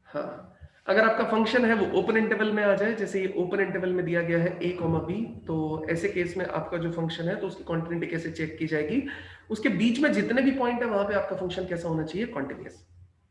हाँ, अगर आपका फंक्शन है वो ओपन इंटरवल में आ जाए, जैसे ये ओपन इंटरवल में दिया गया है a कॉमा b, तो ऐसे केस में आपका जो फंक्शन है तो उसकी कॉन्टिन्यूटी कैसे चेक की जाएगी? उसके बीच में जितने भी पॉइंट है वहां पे आपका फंक्शन कैसा होना चाहिए? कॉन्टिन्यूअस।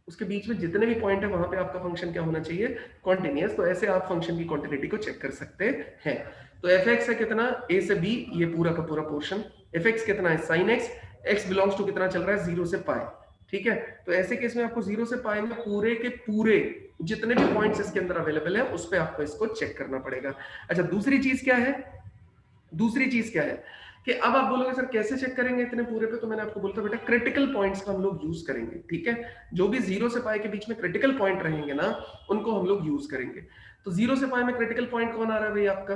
उसके बीच में जितने भी पॉइंट है वहां पे आपका फंक्शन क्या होना चाहिए? कॉन्टिन्यूअस। तो ऐसे आप फंक्शन की कॉन्टिन्यूटी को चेक कर सकते हैं। तो एफ एक्स है कितना? a से b, ये पूरा का पूरा पोर्शन। एफ एक्स कितना है? Sine x. X belongs to कितना चल रहा है? 0 से पाई। ठीक है, तो ऐसे केस में आपको 0 से पाई में पूरे के पूरे जितने भी पॉइंट्स इसके अंदर अवेलेबल है उस पे आपको इसको चेक करना पड़ेगा। अच्छा, दूसरी चीज क्या है? दूसरी चीज क्या है कि अब आप बोलोगे सर कैसे चेक करेंगे इतने पूरे पे? तो मैंने आपको बोलता बेटा क्रिटिकल पॉइंट्स का हम लोग यूज करेंगे। ठीक है, जो भी 0 से पाई के बीच में क्रिटिकल पॉइंट रहेंगे ना, उनको हम लोग यूज करेंगे। तो 0 से पाई में क्रिटिकल पॉइंट कौन आ रहा है भाई आपका?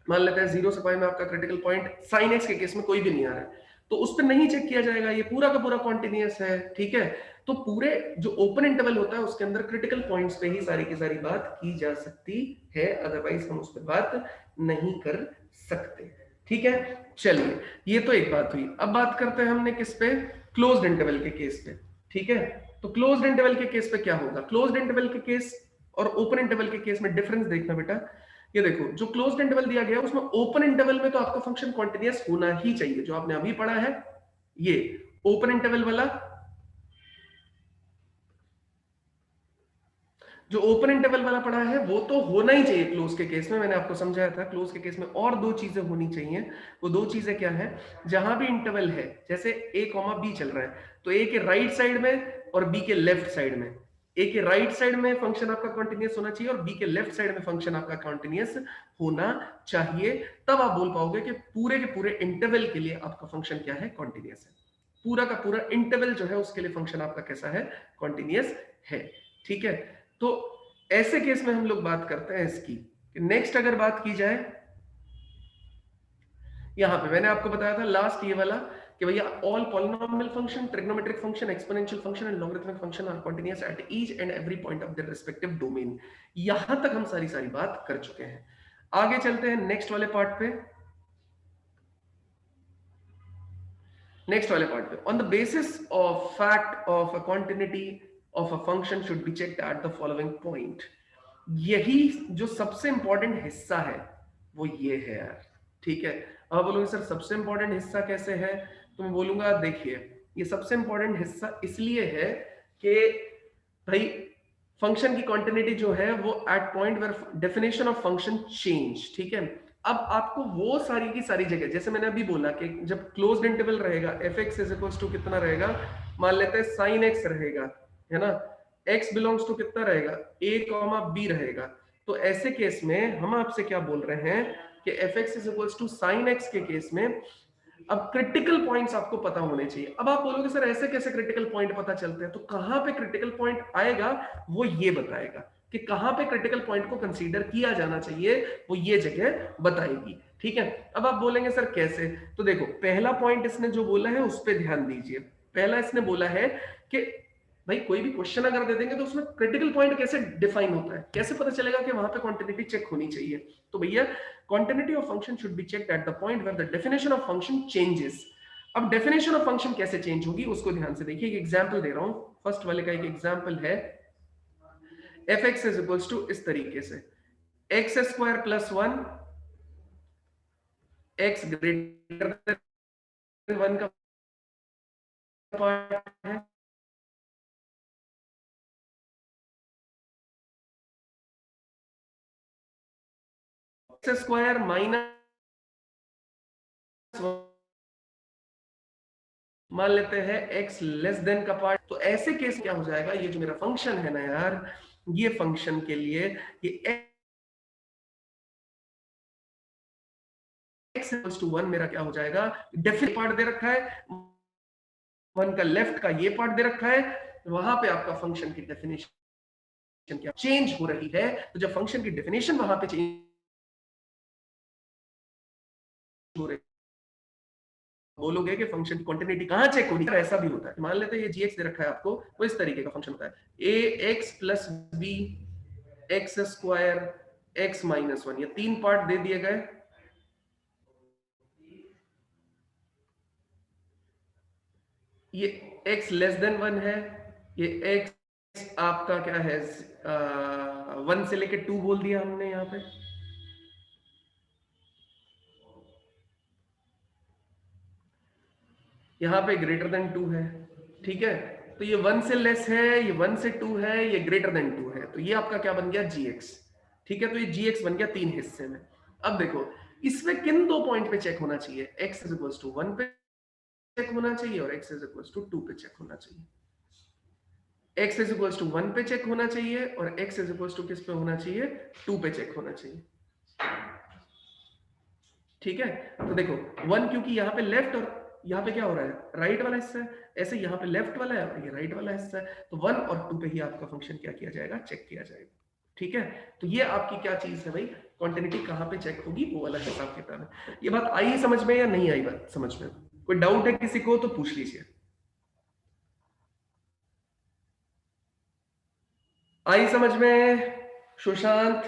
मान लेते हैं 0 से पाई में आपका क्रिटिकल पॉइंट साइन एक्स के केस में कोई भी नहीं आ रहा है, तो उस पर नहीं चेक किया जाएगा, ये पूरा का पूरा कॉन्टिन्यूअस है। ठीक है, तो पूरे जो ओपन इंटरवल होता है उसके अंदर क्रिटिकल पॉइंट्स पे ही सारी की सारी बात की जा सकती है, अदरवाइज हम उस पर बात नहीं कर सकते। ठीक है, चलिए, ये तो एक बात हुई। अब बात करते हैं हमने किस पे? क्लोज्ड इंटरवल के केस पे। ठीक है, तो क्लोज्ड इंटरवल के केस पे क्या होगा? क्लोज्ड इंटरवल के केस और ओपन इंटरवल के केस में डिफरेंस देखना बेटा। ये देखो, जो क्लोज्ड इंटरवल दिया गया है उसमें ओपन इंटरवल में तो आपका फंक्शन कॉन्टिन्यूअस होना ही चाहिए, जो आपने अभी पढ़ा है ये ओपन इंटरवल वाला। जो ओपन इंटरवल वाला पढ़ा है वो तो होना ही चाहिए क्लोज के केस में। मैंने आपको समझाया था क्लोज के केस में और दो चीजें होनी चाहिए। वो दो चीजें क्या है? जहां भी इंटरवल है, जैसे a कॉमा बी चल रहा है, तो a के राइट साइड में और b के लेफ्ट साइड में, a के राइट साइड में फंक्शन आपका कॉन्टिन्यूअस होना चाहिए और b के लेफ्ट साइड में फंक्शन आपका कॉन्टिन्यूअस होना चाहिए। तब आप बोल पाओगे कि पूरे के पूरे इंटरवल के लिए आपका फंक्शन क्या है? कॉन्टिन्यूअस है। पूरा का पूरा इंटरवल जो है उसके लिए फंक्शन आपका कैसा है? कॉन्टिन्यूअस है। ठीक है, तो ऐसे केस में हम लोग बात करते हैं इसकी। नेक्स्ट अगर बात की जाए, यहां पे मैंने आपको बताया था लास्ट ये वाला कि भैया all polynomial function, trigonometric function, exponential function and logarithmic function are continuous at each and every point of their respective domain. यहां तक हम सारी सारी बात कर चुके हैं। आगे चलते हैं नेक्स्ट वाले पार्ट पे। नेक्स्ट वाले पार्ट पे, on the basis of fact of a continuity of a function should be checked at the following point. यही जो सबसे इंपॉर्टेंट हिस्सा है वो ये है यार। ठीक है, अब बोलोगे सर सबसे इंपॉर्टेंट हिस्सा कैसे है? तो मैं बोलूंगा देखिए, ये सबसे इंपॉर्टेंट हिस्सा इसलिए है कि भाई फंक्शन की कॉन्टिन्यूटी जो है वो at point where definition of function change. ठीक है, अब आपको वो सारी की सारी जगह, जैसे मैंने अभी बोला कि जब क्लोज्ड इंटरवल रहेगा F X is equal to कितना रहेगा? मान लेते हैं साइन एक्स रहेगा, है ना? x बिलोंग्स टू कितना रहेगा? a कॉमा b रहेगा। तो ऐसे केस में हम आपसे क्या बोल रहे हैं कि F X is equal to sine x के केस में अब क्रिटिकल पॉइंट्स आपको पता होने चाहिए। अब आप बोलोगे सर ऐसे कैसे क्रिटिकल पॉइंट पता चलते हैं? तो कहां पे क्रिटिकल पॉइंट आएगा वो ये बताएगा कि कहां पे क्रिटिकल पॉइंट को कंसीडर किया जाना चाहिए, वो ये जगह बताएगी। ठीक है, अब आप बोलेंगे सर कैसे? तो देखो, पहला पॉइंट इसने जो बोला है उस पर ध्यान दीजिए। पहला इसने बोला है कि भाई कोई भी क्वेश्चन अगर दे देंगे तो उसमें क्रिटिकल पॉइंट कैसे डिफाइन होता है, कैसे पता चलेगा कि वहां पे क्वांटिटी चेक होनी चाहिए? तो भैया quantity of function should be checked at the point where the definition of function changes. अब डेफिनेशन ऑफ फंक्शन कैसे चेंज होगी उसको ध्यान से देखिए। एक एग्जांपल दे रहा हूं, फर्स्ट वाले का एक एग्जांपल है। F X is equal to इस तरीके से, x square plus one, x greater than one का पार्ट है, एक्स स्क्वायर माइनस मान लेते हैं x लेस देन का पार्ट। तो ऐसे केस क्या हो जाएगा? ये जो मेरा फंक्शन है ना यार, ये फंक्शन के लिए ये x इक्वल्स टू 1 मेरा क्या हो जाएगा? डेफिनेट पार्ट दे रखा है, वन का लेफ्ट का ये पार्ट दे रखा है, वहां पे आपका फंक्शन की डेफिनेशन क्या चेंज हो रही है। तो जब फंक्शन की डेफिनेशन वहां पे चेंज हो रही, बोलोगे कि फंक्शन की कॉन्टिन्यूटी कहां चेक होगी? ऐसा भी होता है, मान लेते हैं ये जी दे रखा है आपको, वो इस तरीके का फंक्शन होता है a x plus b x square x minus one, ये तीन पार्ट दे दिए गए। ये x लेस देन वन है, ये x आपका क्या है, 1 से लेके 2 बोल दिया हमने यहाँ पे। यहाँ पे ग्रेटर देन 2 है, ठीक है। तो ये 1 से लेस है, ये 1 से 2 है, ये ग्रेटर देन 2 है, तो ये आपका क्या बन गया, gx। ठीक है, तो ये gx बन गया 3 हिस्से में। अब देखो इसमें किन 2 पॉइंट पे चेक होना चाहिए, x इज इक्वल टू 1 पे चेक होना चाहिए और x इज इक्वल टू 2 पे चेक होना चाहिए। x इज इक्वल टू 1 पे चेक होना चाहिए और x इज इक्वल टू किस पे होना चाहिए, 2 पे चेक होना चाहिए। ठीक है, तो देखो 1 क्योंकि यहाँ पे लेफ्ट और यहाँ पे क्या हो रहा है, राइट वाला हिस्सा है, ऐसे यहाँ पे लेफ्ट वाला है और ये राइट वाला हिस्सा है, तो 1 और 2 पे ही आपका फंक्शन क्या किया जाएगा, चेक किया जाएगा। ठीक है, तो ये आपकी क्या चीज है भाई, कॉन्टिन्यूटी कहाँ पे चेक होगी, वो वाला हिसाब किताब है। ये बात आई समझ में या नहीं आई बात समझ में? कोई डाउट है किसी को तो पूछ लीजिए। आई समझ में? सुशांत,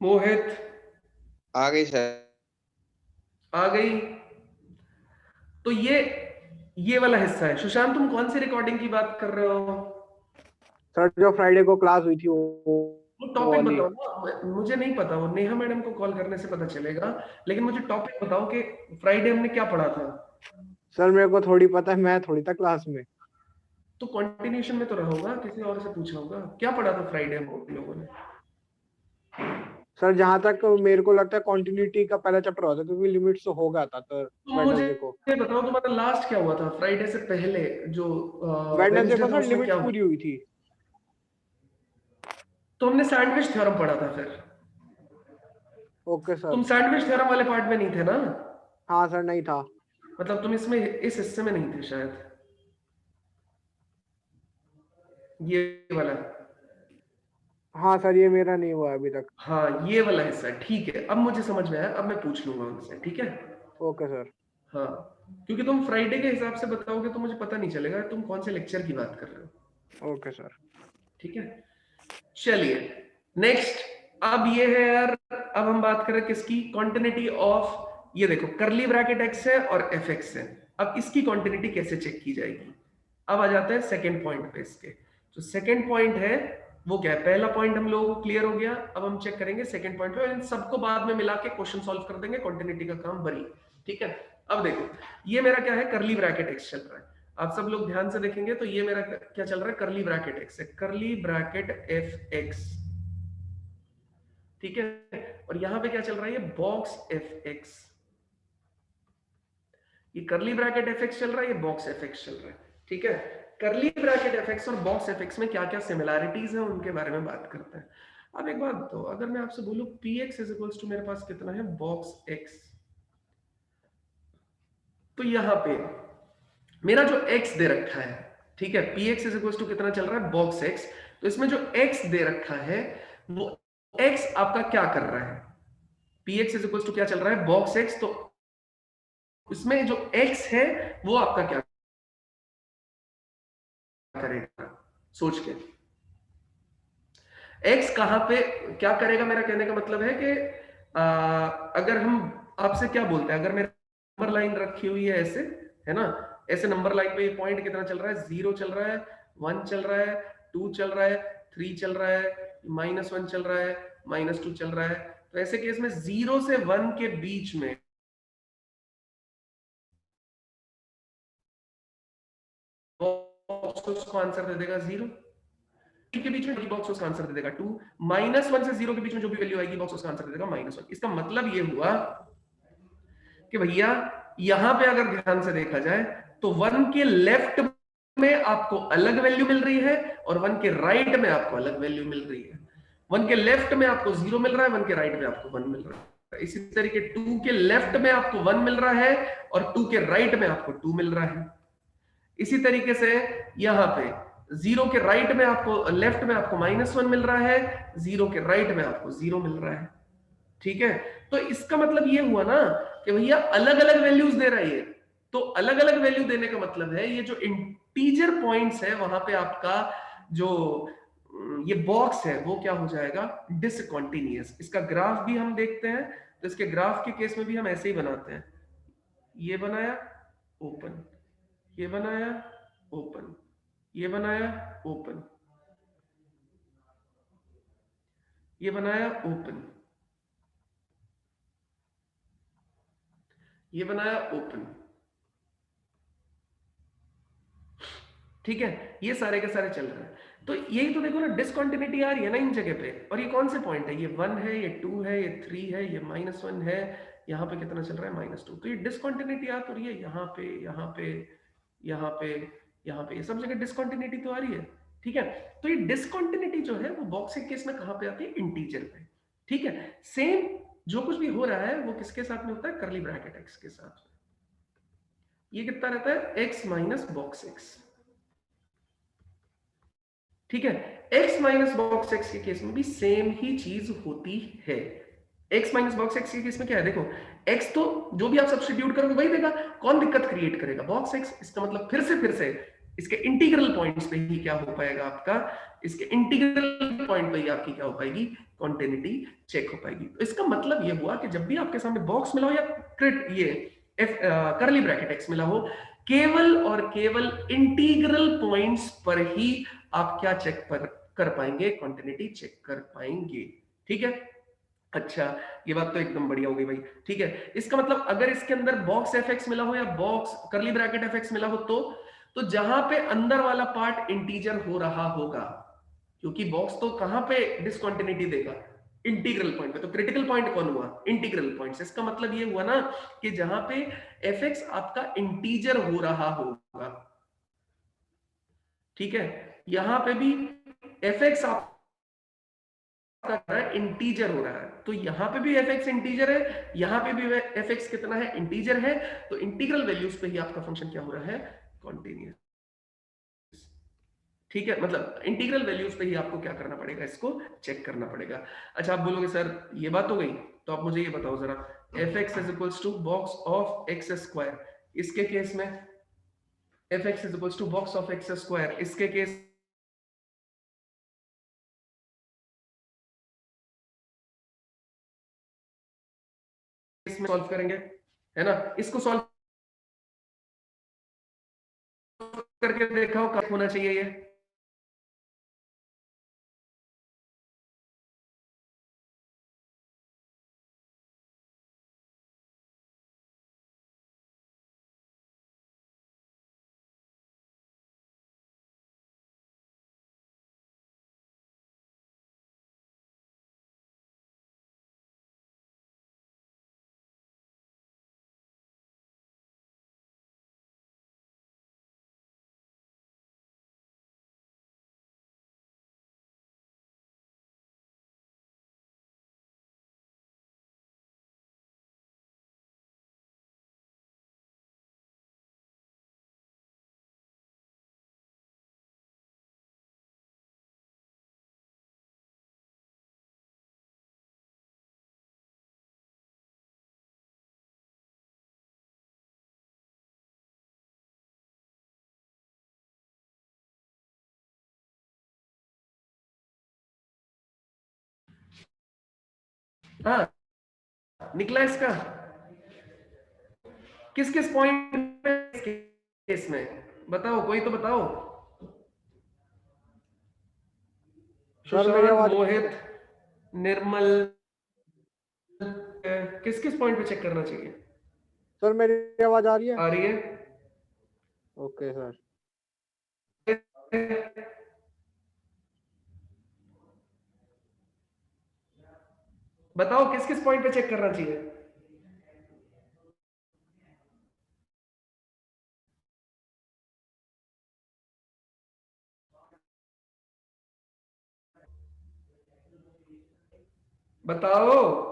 मोहित, आ गई सर। आ गई? तो ये वाला हिस्सा है। सुशांत तुम कौन सी रिकॉर्डिंग की बात कर रहे हो? सर जो फ्राइडे को क्लास हुई थी वो वो टॉपिक वाली। बताओ ना, मुझे नहीं पता, वो नेहा मैडम को कॉल करने से पता चलेगा, लेकिन मुझे टॉपिक बताओ कि फ्राइडे हमने क्या पढ़ा था। सर मेरे को थोड़ी पता है, मैं थोड़ी था क्लास में। तो कंटिन्यूएशन में तो रहा होगा, किसी और से पूछा होगा, क्या पढ़ा था फ्राइडे हम लोगों ने? सर जहां तक मेरे को लगता है कंटिन्यूटी का पहला चैप्टर होता है, क्योंकि लिमिट्स तो हो गया था तो तो मुझे वेडनेसडे को। ये बताओ तुम्हारा लास्ट क्या हुआ था फ्राइडे से पहले, जो वेडनेसडे वेडनेसडे को था सर उसमें क्या लिमिट्स हुआ? पूरी हुई थी। तो हमने सैंडविच थ्योरम पढ़ा था फिर। ओके तुम सर। सैंडविच थ्योरम वाले पार्ट में नहीं थे ना? हाँ सर नहीं था। मतलब तुम इसमें इस हिस्से में नहीं थे शायद, ये वाला। हाँ सर ये मेरा नहीं हुआ अभी तक। हाँ ये वाला हिस्सा, ठीक है, अब मुझे समझ में आया, अब मैं पूछ लूंगा उनसे, ठीक है। Okay sir. हाँ, क्योंकि तुम फ्राइडे के हिसाब से बताओगे तो मुझे पता नहीं चलेगा तुम कौन से लेक्चर की बात कर रहे हो। Okay sir. ठीक है, चलिए नेक्स्ट। अब ये है यार, अब हम बात करें किसकी, कॉन्टिन्यूटी ऑफ, ये देखो करली ब्रैकेट एक्स है और एफ एक्स है। अब इसकी कॉन्टिन्यूटी कैसे चेक की जाएगी? अब आ जाते हैं सेकेंड पॉइंट पे इसके। जो सेकेंड पॉइंट है वो क्या है, पहला पॉइंट हम लोगों को क्लियर हो गया, अब हम चेक करेंगे सेकेंड पॉइंट पे, इन सबको बाद में मिला के क्वेश्चन सॉल्व कर देंगे, कॉन्टिन्यूटी का काम बरी। ठीक है, अब देखो ये मेरा क्या है, करली ब्रैकेट एक्स चल रहा है। आप सब लोग ध्यान से देखेंगे तो ये मेरा क्या चल रहा है, करली ब्रैकेट एक्स है, करली ब्रैकेट एफ एक्स। ठीक है, और यहां पे क्या चल रहा है, ये बॉक्स एफ एक्स। ये करली ब्रैकेट एफ एक्स चल रहा है, ये बॉक्स एफ एक्स चल रहा है। ठीक है, करली ब्रैकेट एफ एक्स और बॉक्स एफ एक्स में क्या क्या सिमिलैरिटीज है उनके बारे में बात करते हैं। अब एक बात तो, अगर मैं आपसे बोलूं P X is equal to मेरे पास कितना है, बॉक्स एक्स, तो यहां पे मेरा जो x दे रखा है, ठीक है, P X is equal to कितना चल रहा है, बॉक्स x, तो इसमें जो x दे रखा है वो x आपका क्या कर रहा है, P X is equal to क्या चल रहा है, बॉक्स x, तो इसमें जो x है वो आपका क्या करेगा, सोच के। x कहां पे क्या करेगा, मेरा कहने का मतलब है कि अगर हम आपसे क्या बोलते हैं, अगर मेरे नंबर लाइन रखी हुई है ऐसे, है ना, ऐसे नंबर लाइन पे ये पॉइंट कितना चल रहा है, 0 चल रहा है, 1 चल रहा है, 2 चल रहा है, 3 चल रहा है, -1 चल रहा है, -2 चल रहा है, तो ऐसे केस में 0 से 1 के बीच में बॉक्स उसको आंसर दे देगा 0, के बीच में बॉक्स उसका आंसर दे देगा 2, -1 से 0 के बीच में जो भी वैल्यू आएगी बॉक्स उसका आंसर दे देगा -1। इसका मतलब ये हुआ कि भैया यहां पे अगर ध्यान से देखा जाए तो 1 के लेफ्ट में आपको अलग वैल्यू मिल रही है और 1 के राइट में आपको अलग वैल्यू मिल रही है। 1 के लेफ्ट में आपको 0 मिल रहा है, 1 के राइट में आपको 1 मिल रहा है। इसी तरीके 2 के लेफ्ट में आपको 1 मिल रहा है और 2 के राइट में आपको 2 मिल रहा है। इसी तरीके से यहां पे 0 के राइट में आपको, लेफ्ट में आपको -1 मिल रहा है, 0 के राइट में आपको 0 मिल रहा है। ठीक है, तो इसका मतलब ये हुआ ना कि भैया अलग अलग वैल्यूज दे रहा है ये, तो अलग अलग वैल्यू देने का मतलब है ये जो इंटीजर पॉइंट्स है वहां पे आपका जो ये बॉक्स है वो क्या हो जाएगा, डिसकंटीन्यूअस। इसका ग्राफ भी हम देखते हैं, तो इसके ग्राफ के केस में भी हम ऐसे ही बनाते हैं, ये बनाया ओपन, ये बनाया ओपन, ये बनाया ओपन, ये बनाया ओपन, ये बनाया ओपन, ठीक है, ये सारे के सारे चल रहे हैं। तो यही तो देखो ना, डिसकंटिन्यूटी आ रही है ना इन जगह पे। और ये कौन से पॉइंट है, ये 1 है, ये 2 है, ये 3 है, ये -1 है, यहाँ पे कितना चल रहा है -2। तो ये डिसकंटिन्यूटी आ तो रही है यहाँ पे, यहाँ पे, यहाँ पे, यहाँ पे, ये सब जगह डिसकंटिन्यूटी तो आ रही है, ठीक है। तो ये डिसकंटिन्यूटी जो है वो बॉक्स के केस में कहाँ पे आती है, इंटीजर पे, ठीक है। सेम जो कुछ भी हो रहा है वो किसके साथ में होता है, करली ब्रैकेट एक्स के साथ। ये कितना रहता है, x माइनस बॉक्स x, ठीक है। x माइनस बॉक्स x के केस में भी सेम ही चीज होती है। x माइनस बॉक्स x के केस में क्या है, देखो x तो जो भी आप सब्स्टिट्यूट करोगे वही देगा, कौन दिक्कत क्रिएट करेगा, बॉक्स x। इसका मतलब फिर से इसके इंटीग्रल पॉइंट्स पे ही क्या हो पाएगा आपका, इसके इंटीग्रल पॉइंट पे ही आपकी क्या हो पाएगी, कॉन्टिन्यूटी चेक हो पाएगी। तो इसका मतलब ये हुआ कि जब भी आपके सामने बॉक्स मिला हो या करली ब्रैकेट x मिला हो, केवल और केवल इंटीग्रल पॉइंट्स पर ही आप क्या चेक कर पाएंगे, कॉन्टिन्यूटी चेक कर पाएंगे, ठीक है। अच्छा, ये बात तो एकदम बढ़िया हो गई भाई, ठीक है। इसका मतलब अगर इसके अंदर बॉक्स fx मिला हो या बॉक्स करली ब्रैकेट fx मिला हो, तो जहां पे अंदर वाला पार्ट इंटीजर हो रहा होगा, क्योंकि बॉक्स तो कहां पे डिसकंटिन्यूटी देगा, इंटीग्रल पॉइंट पे। तो क्रिटिकल पॉइंट कौन हुआ, इंटीग्रल पॉइंट। इसका मतलब ये हुआ ना कि जहां पे fx आपका इंटीजर हो रहा होगा, ठीक है, यहां पे भी fx आपका इंटीजर हो रहा है, तो यहां पे भी fx इंटीजर है, यहां पे भी fx कितना है, इंटीजर है। तो इंटीग्रल वैल्यूज पे ही आपका फंक्शन क्या हो रहा है, कॉन्टिन्यूस, ठीक है। मतलब इंटीग्रल वैल्यूज पे ही आपको क्या करना पड़ेगा, इसको चेक करना पड़ेगा। अच्छा, आप बोलोगे सर ये बात हो गई, तो आप मुझे ये बताओ जरा, fx is equals to box of x square, इसके केस में fx is equals to box of x square, इसके केस में सॉल्व करेंगे, है ना। इसको सॉल्व करके देखा हो कब होना चाहिए ये, हाँ निकला इसका, किस किस पॉइंट पे केस में, बताओ कोई तो बताओ। सर मेरी सुशांत, आवाज, मोहित, निर्मल, किस किस पॉइंट पे चेक करना चाहिए, सर मेरी आवाज आ रही है, आ रही है, ओके सर। बताओ किस किस पॉइंट पे चेक करना चाहिए। बताओ,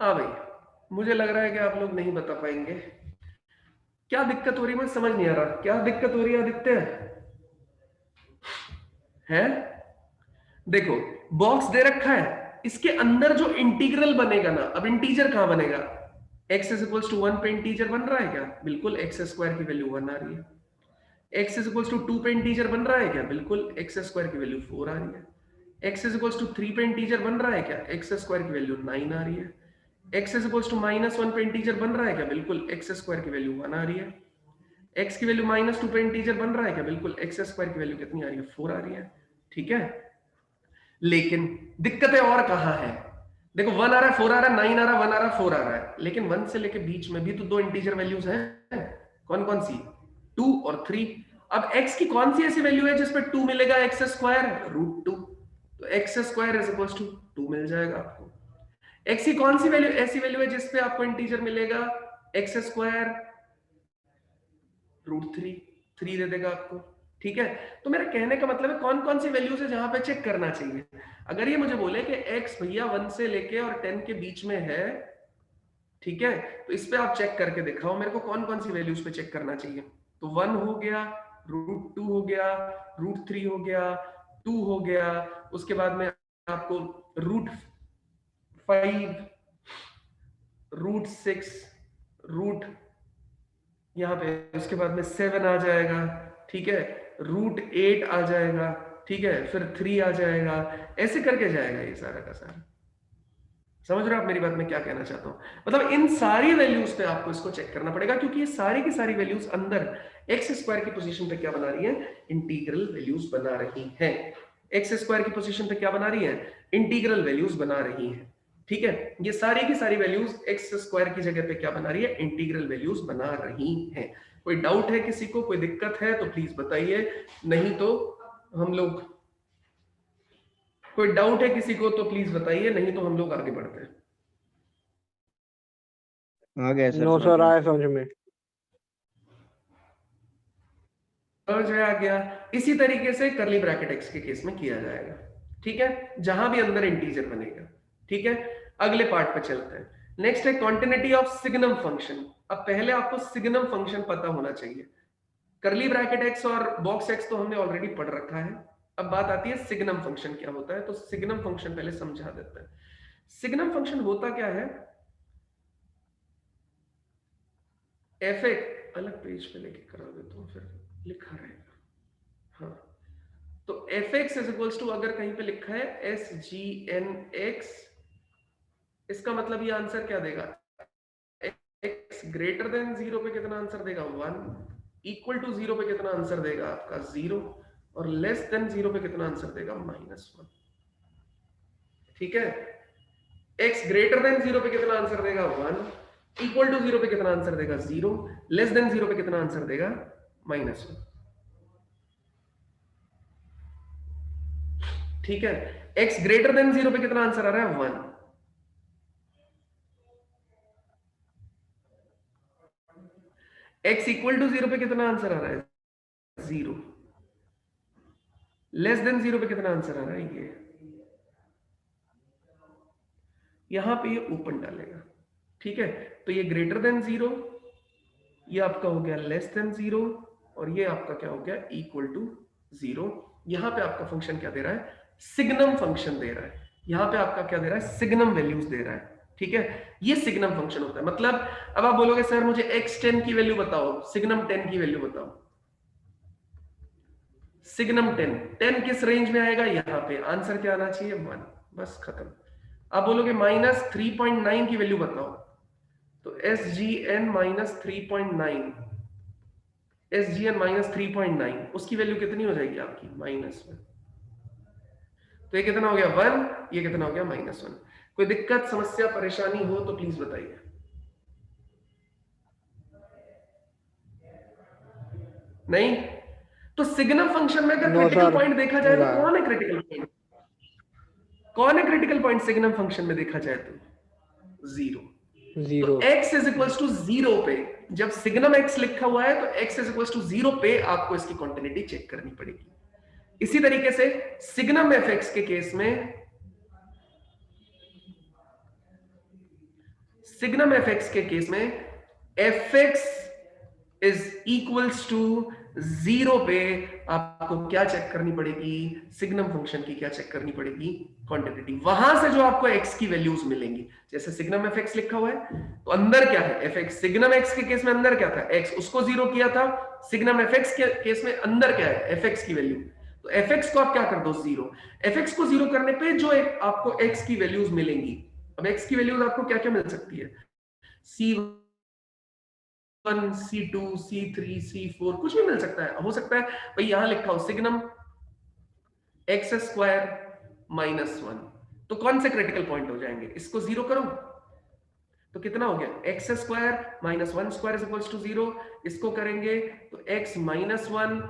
हाँ भाई, मुझे लग रहा है कि आप लोग नहीं बता पाएंगे। क्या दिक्कत हो रही है मुझे समझ नहीं आ रहा, क्या दिक्कत हो रही है आदित्य, है? देखो, बॉक्स दे रखा है, इसके अंदर जो इंटीग्रल बनेगा ना, अब इंटीजर कहां बनेगा, x इज इक्वल्स टू 1 पे इंटीजर बन रहा है क्या, बिल्कुल x स्क्वायर की वैल्यू 1 आ रही है। x इज इक्वल्स टू 2 पे इंटीजर बन रहा है क्या, बिल्कुल x स्क्वायर की वैल्यू 4 आ रही है। x इज इक्वल्स टू 3 पे इंटीजर बन रहा है क्या, x स्क्वायर की वैल्यू 9 आ रही है। x इज इक्वल्स टू -1 पे इंटीजर बन रहा है क्या? बिल्कुल। एक्स स्क्वायर की वैल्यू 1 आ रही है। x की वैल्यू -2 पे इंटीजर बन रहा है क्या? बिल्कुल। एक्स स्क्वायर की वैल्यू कितनी आ रही है? 4 आ रही है। ठीक है, लेकिन दिक्कतें और कहां है? देखो 1 आ रहा है, 4 आ रहा है, 9 आ रहा है, 1 आ रहा है, 4 आ रहा है, लेकिन 1 से लेके बीच में भी तो दो इंटीजर वैल्यूज हैं। कौन कौन सी? 2 और 3। अब x की कौन सी ऐसी वैल्यू है जिसपे 2 मिलेगा? X square √2। तो x square is equal to 2 मिल जाएगा आपको। x की कौन सी वैल्यू ऐसी वैल्यू है जिसपे आपको इंटीजर मिलेगा? एक्स स्क्वायर √3, 3 दे देगा आपको। ठीक है, तो मेरा कहने का मतलब है कौन कौन सी वैल्यूज है जहां पे चेक करना चाहिए। अगर ये मुझे बोले कि x भैया 1 से लेके और 10 के बीच में है, ठीक है, तो इस पे आप चेक करके दिखाओ मेरे को कौन कौन सी वैल्यूज पे चेक करना चाहिए। तो 1 हो गया, √2 हो गया, √3 हो गया, 2 हो गया, उसके बाद में आपको √5, √6, रूट यहाँ पे, उसके बाद में 7 आ जाएगा। ठीक है, √8 आ जाएगा। ठीक है, फिर 3 आ जाएगा, ऐसे करके जाएगा ये सारा का सारा। समझ रहे हो आप मेरी बात में क्या कहना चाहता हूं? मतलब इन सारी वैल्यूज पे आपको इसको चेक करना पड़ेगा, क्योंकि ये सारी की सारी वैल्यूज अंदर एक्स स्क्वायर की पोजीशन पे क्या बना रही है? इंटीग्रल वैल्यूज बना रही हैं। एक्स स्क्वायर की पोजीशन पे क्या बना रही है? इंटीग्रल वैल्यूज बना रही हैं। ठीक है, ये सारी की सारी वैल्यूज एक्स स्क्वायर की जगह पे क्या बना रही है? इंटीग्रल वैल्यूज बना रही हैं। कोई डाउट है किसी को, कोई दिक्कत है तो प्लीज बताइए, नहीं तो हम लोग, कोई डाउट है किसी को तो प्लीज बताइए, नहीं तो हम लोग आगे बढ़ते हैं। आ गया सर, नो समझ सर, गया। आया समझ में। समझ में आ गया। इसी तरीके से करली ब्रैकेट एक्स के केस में किया जाएगा। ठीक है, जहां भी अंदर इंटीजर बनेगा। ठीक है, अगले पार्ट पे चलते हैं। नेक्स्ट है कॉन्टिन्यूटी ऑफ सिग्नम फंक्शन। अब पहले आपको सिग्नम फंक्शन पता होना चाहिए। करली ब्रैकेट एक्स और बॉक्स एक्स तो हमने ऑलरेडी पढ़ रखा है। अब बात आती है सिग्नम फंक्शन क्या होता है, तो सिग्नम फंक्शन पहले समझा देते हैं। सिग्नम फंक्शन होता क्या है? एफ एक अलग पेज पे लेके करा देता हूं, फिर लिखा रहेगा। हाँ, तो F X is equals to, अगर कहीं पे लिखा है एस जी एन एक्स, इसका मतलब ये आंसर क्या देगा? एक्स ग्रेटर देन 0 पे कितना आंसर देगा? 1, इक्वल टू 0 पे कितना आंसर देगा आपका? 0, और लेस देन 0 पे कितना आंसर देगा? -1। ठीक है, एक्स ग्रेटर देन 0 पे कितना आंसर देगा? 1, इक्वल टू 0 पे कितना आंसर देगा? 0, लेस देन 0 पे कितना आंसर देगा? -1। ठीक है, x ग्रेटर देन 0 पे कितना आंसर आ रहा है? 1। x इक्वल टू 0 पे कितना आंसर आ रहा है? 0। लेस देन 0 पे कितना आंसर आ रहा है? ये यहां पे ये ओपन डालेगा। ठीक है, तो ये ग्रेटर देन 0, ये आपका हो गया लेस देन 0, और ये आपका क्या हो गया? Equal to 0। यहां पे आपका फंक्शन क्या दे रहा है? सिग्नम फंक्शन दे रहा है। यहां पे आपका क्या दे रहा है? सिग्नम वैल्यूज दे रहा है। ठीक है, ये सिग्नम फंक्शन होता है। मतलब अब आप बोलोगे सर मुझे x10 की वैल्यू बताओ, सिग्नम 10 की वैल्यू बताओ। सिग्नम 10, 10 किस रेंज में आएगा? यहां पे आंसर क्या आना चाहिए? 1। बस खत्म। आप बोलोगे -3.9 की वैल्यू बताओ, तो SGN -3.9, SGN -3.9, उसकी वैल्यू कितनी हो जाएगी आपकी? -1। तो ये कितना हो गया? 1। ये कितना हो गया? -1। कोई दिक्कत, समस्या, परेशानी हो तो प्लीज बताइए। नहीं? तो सिग्नम फंक्शन में अगर नो क्रिटिकल सर, पॉइंट देखा जाए तो नहीं। कौन है क्रिटिकल पॉइंट? कौन है क्रिटिकल पॉइंट सिग्नम फंक्शन में देखा जाए तो? 0। तो 0। x इज इक्वल्स टू 0 पे, जब सिग्नम x लिखा हुआ है तो x इज इक्वल्स टू 0 पे आपको इसकी क्वांटिटी चेक करनी पड़ेगी। इसी तरीके से सिग्नम fx के केस में, सिग्नम fx के केस में fx इज इक्वल्स टू 0 पे आपको क्या चेक करनी पड़ेगी? सिग्नम फंक्शन की क्या चेक करनी पड़ेगी? क्वांटिटी। वहां से जो आपको x की वैल्यूज मिलेंगी, जैसे सिग्नम fx लिखा हुआ है तो अंदर क्या है? fx। सिग्नम x के केस में अंदर क्या था? x, उसको 0 किया था। सिग्नम fx के केस में अंदर क्या है? fx की वैल्यू। तो fx को आप क्या कर दो? 0। fx को 0 करने पे जो आपको x की वैल्यूज मिलेंगी अब x की वैल्यूज आपको क्या क्या मिल सकती है, C1 C2 C3 C4 कुछ भी मिल सकता है। हो सकता है भाई यहां लिखा हो सिग्नम x स्क्वायर -1, तो कौन से क्रिटिकल पॉइंट हो जाएंगे, इसको जीरो करो तो कितना हो गया, x square -1 square is equals to 0, इसको करेंगे तो x -1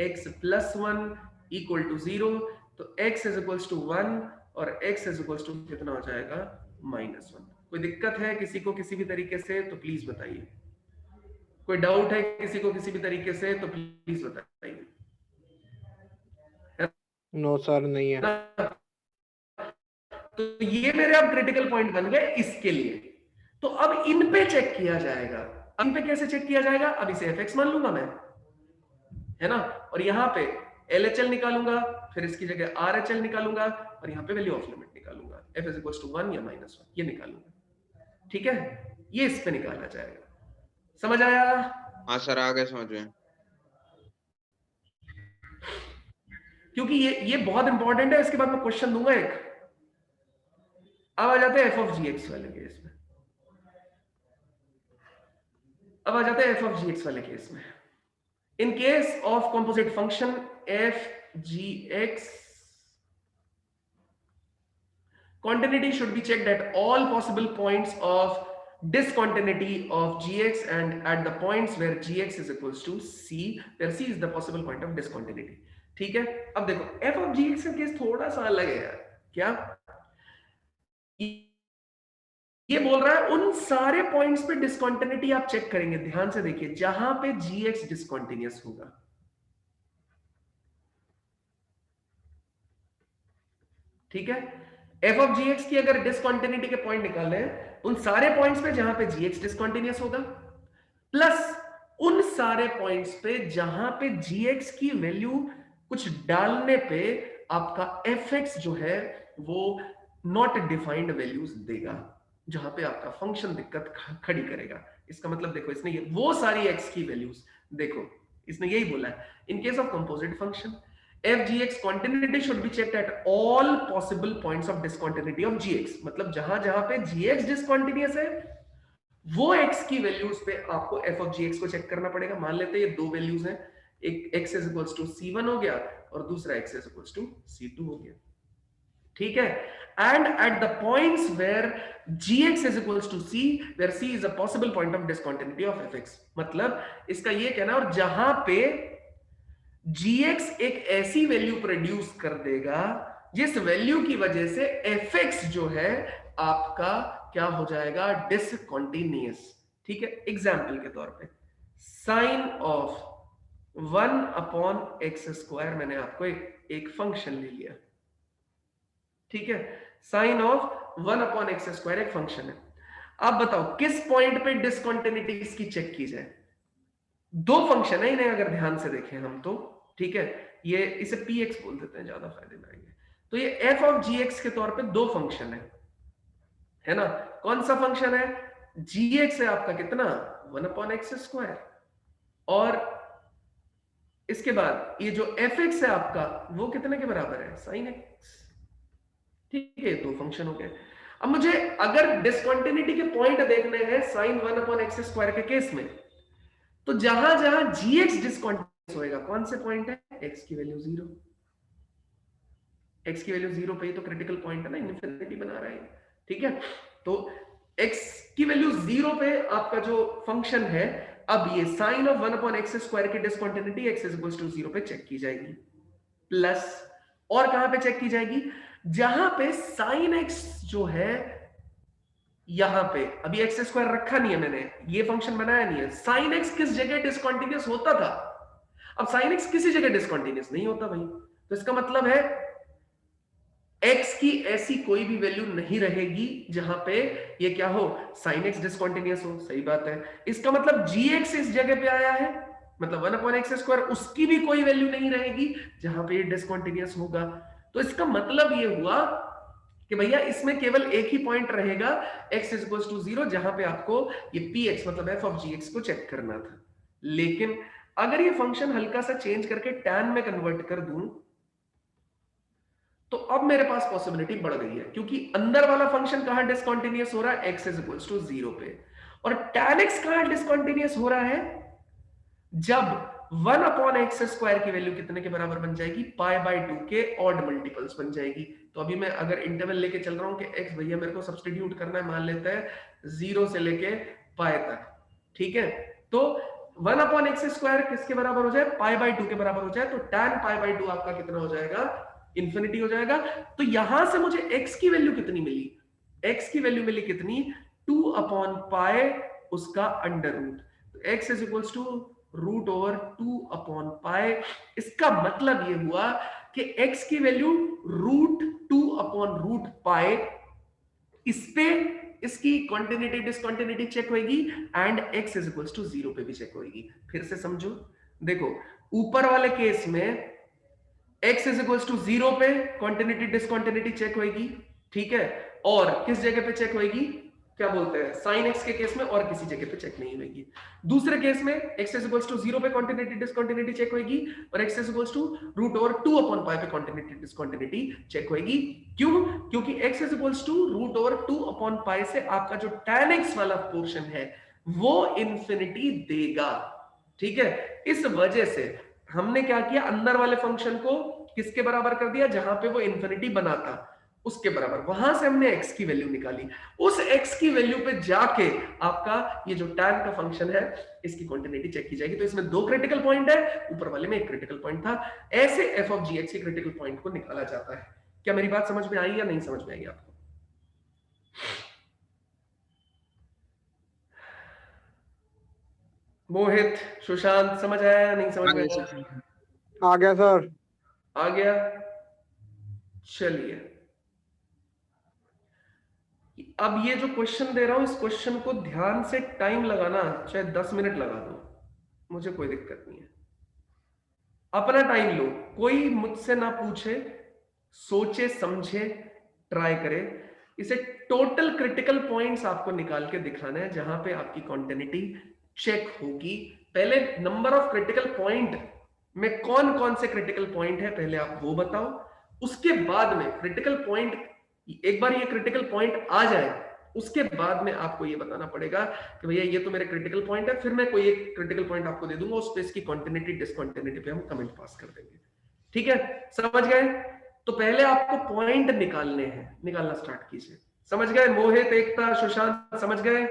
x + 1 इक्वल टू 0, तो x इज इक्वल्स टू 1 और x इज इक्वल्स टू कितना हो जाएगा -1। कोई दिक्कत है किसी को किसी भी तरीके से तो प्लीज बताइए, कोई डाउट है किसी को किसी भी तरीके से तो प्लीज बताइए। नो सर नहीं है। तो ये मेरे अब क्रिटिकल पॉइंट बन गए इसके लिए। तो अब इन पे चेक किया जाएगा, इन पे कैसे चेक किया जाएगा, अब इसे fx मान लूंगा मैं, है ना, और यहां पे LHL निकालूंगा, फिर इसकी जगह RHL निकालूंगा और यहां पे वैल्यू ऑफ लिमिट निकालूंगा, f = 1 या -1 ये निकालूंगा। ठीक है, ये इस पे निकाला जाएगा। समझ आया? हाँ सर आ गए समझ में। क्योंकि ये बहुत इंपॉर्टेंट है, इसके बाद मैं क्वेश्चन दूंगा एक। अब आ जाते हैं f(g(x) वाले केस में, अब आ जाते हैं f(g(x) वाले केस में। In case of composite function f(g(x), continuity should be checked at all possible points of discontinuity of gx and at the points where gx is equals to c, where c is the possible point of discontinuity। ठीक है, अब देखो f(g(x) का case थोड़ा सा अलग है यार। क्या ये बोल रहा है, उन सारे पॉइंट्स पे डिसकंटिन्यूटी आप चेक करेंगे, ध्यान से देखिए, जहां पे gx डिसकंटिन्यूअस होगा। ठीक है, f(g(x) की अगर डिसकंटिन्यूटी के पॉइंट निकालने हैं, उन सारे पॉइंट्स पे जहां पे gx डिसकंटिन्यूअस होगा, प्लस उन सारे पॉइंट्स पे जहां पे gx की वैल्यू कुछ डालने पे आपका fx जो है वो नॉट डिफाइंड वैल्यूज देगा, जहां पे आपका फंक्शन दिक्कत खड़ी करेगा। इसका मतलब देखो, इसने ये वो सारी x की वैल्यूज देखो, इसने यही बोला है, in case of composite function f(g(x) continuity should be checked at all possible points of discontinuity of gx, मतलब जहां जहां पे gx डिसकंटिन्यूअस है वो x की वैल्यूज पे आपको f(g(x) को चेक करना पड़ेगा। मान लेते हैं ये दो वैल्यूज हैं, एक x is equals to c1 हो गया और दूसरा x is equals to c2 हो गया। ठीक है, and at the points where gx is equals to c, where c is a possible point of discontinuity of fx, मतलब इसका ये कहना, और जहां पे gx एक ऐसी वैल्यू प्रोड्यूस कर देगा जिस वैल्यू की वजह से fx जो है आपका क्या हो जाएगा, डिसकंटिन्यूअस। ठीक है, एग्जाम्पल के तौर पे साइन ऑफ 1/x², मैंने आपको एक फंक्शन ले लिया। ठीक है, साइन ऑफ 1/x² एक फंक्शन है। अब बताओ किस पॉइंट पे डिसकंटिन्यूटी इसकी चेक की जाए। दो फंक्शन है, इन्हें अगर ध्यान से देखें हम तो, ठीक है, ये इसे px बोल देते हैं, ज्यादा फायदे में आएंगे। तो ये f(g(x) के तौर पे दो फंक्शन है ना, कौन सा फंक्शन है, gx है आपका कितना 1/x², और इसके बाद ये जो fx है आपका वो कितने के बराबर है, sin x। ठीक है, दो फंक्शन हो गए। अब मुझे अगर डिसकंटिन्यूटी के पॉइंट देखने हैं sin 1/x² के केस में, तो जहां जहां gx डिसकंटिन्यूअस होएगा, कौन से पॉइंट है, x की वैल्यू 0, x की वैल्यू 0 पे ही तो क्रिटिकल पॉइंट है ना, इनफिनिटी बना रहा है। ठीक है, तो x की वैल्यू 0 पे आपका जो फंक्शन है, अब ये sin of 1/x² की discontinuity x is equals to 0 पे चेक की जाएगी, प्लस और कहां पे चेक की जाएगी, जहां पे sin x जो है, यहां पे अभी x² रखा नहीं है मैंने, ये फंक्शन बनाया नहीं है, sin x किस जगह डिसकंटिन्यूअस होता था, अब sin x किसी जगह डिसकंटिन्यूअस नहीं होता भाई, तो इसका मतलब है x की ऐसी कोई भी वैल्यू नहीं रहेगी जहां पे ये क्या हो, sin x डिसकंटिन्यूअस हो। सही बात है, इसका मतलब gx इस जगह पे आया है, मतलब 1/x², उसकी भी कोई वैल्यू नहीं रहेगी जहां पे ये डिसकंटिन्यूअस होगा। तो इसका मतलब ये हुआ कि भैया इसमें केवल एक ही पॉइंट रहेगा x is equals to 0, जहां पे आपको ये px मतलब f(g(x) को चेक करना था। लेकिन अगर ये फंक्शन हल्का सा चेंज करके tan में कन्वर्ट कर दूं, तो अब मेरे पास पॉसिबिलिटी बढ़ गई है, क्योंकि अंदर वाला फंक्शन कहां डिसकंटिन्यूअस हो रहा है, x इज इक्वल्स टू 0 पे, और tan x कहां डिसकंटिन्यूअस हो रहा है, जब 1 अपॉन एक्स स्क्वायर की वैल्यू कितने के बराबर बन जाएगी, पाई बाय 2 के ऑड मल्टीपल्स बन जाएगी। तो अभी मैं अगर इंटरवल लेके चल रहा हूं कि x भैया मेरे को सब्स्टिट्यूट करना है, मान लेते हैं 0 से लेके पाई तक, ठीक है, तो 1 अपॉन एक्स स्क्वायर किसके बराबर हो जाए, पाई बाय 2 के बराबर हो जाए, तो tan पाई बाय 2 आपका कितना हो जाएगा, इंफिनिटी हो जाएगा। तो यहां से मुझे x की वैल्यू कितनी मिली, x की वैल्यू मिली कितनी, 2 अपॉन पाई उसका अंडर रूट, तो x is equals to root over 2 upon pi. इसका मतलब ये हुआ कि x की value root 2 upon root pi, इस पे इसकी कॉन्टिन्यूटी डिसकॉन्टिन्यूटी चेक होगी, and x is equals to 0 पे भी चेक होगी। फिर से समझो, देखो ऊपर वाले केस में x इज इक्वल्स टू 0 पे कॉन्टिन्यूटी डिसकॉन्टिन्यूटी चेक होगी, ठीक है, और किस जगह पे चेक होगी, क्या बोलते हैं, साइन x के केस में और किसी जगह पे चेक नहीं होगी। दूसरे केस में x इज इक्वल्स टू 0 पे कॉन्टिन्यूटी डिसकॉन्टिन्यूटी चेक होगी, और x is equals to root over 2 upon pi पे कॉन्टिन्यूटी डिसकॉन्टिन्यूटी चेक होगी। क्यों, क्योंकि x is equals to root over 2 upon pi से आपका जो tan x वाला पोर्शन है वो इंफिनिटी देगा, ठीक है। इस वजह से हमने क्या किया, अंदर वाले फंक्शन को किसके बराबर कर दिया, जहां पे वो इंफिनिटी बना था उसके बराबर, वहां से हमने x की वैल्यू निकाली, उस x की वैल्यू पे जाके आपका ये जो tan का फंक्शन है इसकी कॉन्टिन्यूटी चेक की जाएगी। तो इसमें 2 क्रिटिकल पॉइंट है, ऊपर वाले में 1 क्रिटिकल पॉइंट था। ऐसे f ऑफ g के क्रिटिकल पॉइंट को निकाला जाता है। क्या मेरी बात समझ में आई या नहीं समझ में आई आपको? मोहित, सुशांत, समझ आया या नहीं समझ में आगे आया? सर। आ गया सर। आ गया, चलिए। अब ये जो क्वेश्चन दे रहा हूं, इस क्वेश्चन को ध्यान से टाइम लगाना, चाहे 10 मिनट लगा दो, मुझे कोई दिक्कत नहीं है, अपना टाइम लो, कोई मुझसे ना पूछे, सोचे समझे, ट्राई करे। इसे टोटल क्रिटिकल पॉइंट्स आपको निकाल के दिखाना है जहां पे आपकी कॉन्टिन्यूटी चेक होगी। पहले नंबर ऑफ क्रिटिकल पॉइंट में कौन कौन से क्रिटिकल पॉइंट है पहले आप वो बताओ, उसके बाद में क्रिटिकल पॉइंट, एक बार ये क्रिटिकल पॉइंट आ जाए उसके बाद में आपको ये बताना पड़ेगा कि भैया ये तो मेरे क्रिटिकल पॉइंट है, फिर मैं कोई एक क्रिटिकल पॉइंट आपको दे दूंगा, उस पे इसकी कॉन्टिन्यूटी डिसकॉन्टिन्यूटी पे हम कमेंट पास कर देंगे, ठीक है, समझ गए। तो पहले आपको पॉइंट निकालने हैं, निकालना स्टार्ट कीजिए। समझ गए मोहित, एकता, सुशांत, समझ गए?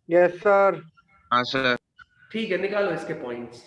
Yes sir. हाँ सर। ठीक है, निकालो इसके पॉइंट्स।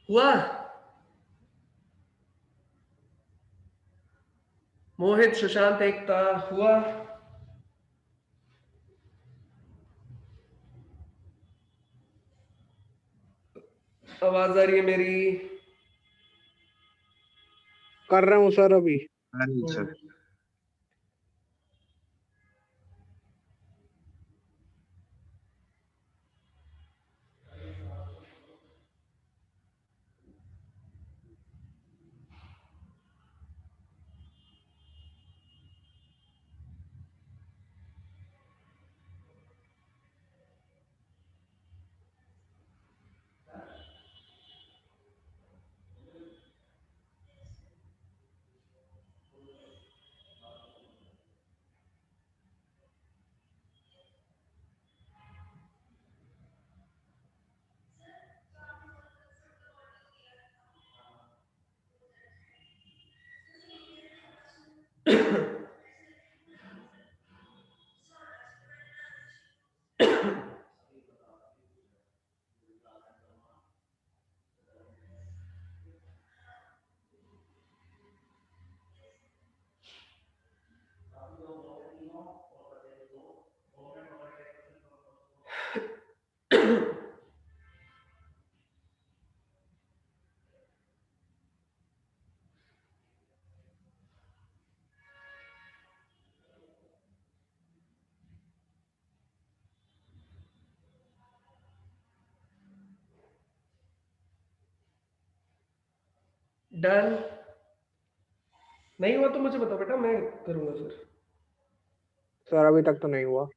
हुआ? मोहित, सुशांत, एकता, हुआ? आवाज आ रही है मेरी? कर रहा हूँ सर अभी। Sir done? नहीं हुआ तो मुझे बताओ बेटा, मैं करूंगा फिर। सर अभी तक तो नहीं हुआ।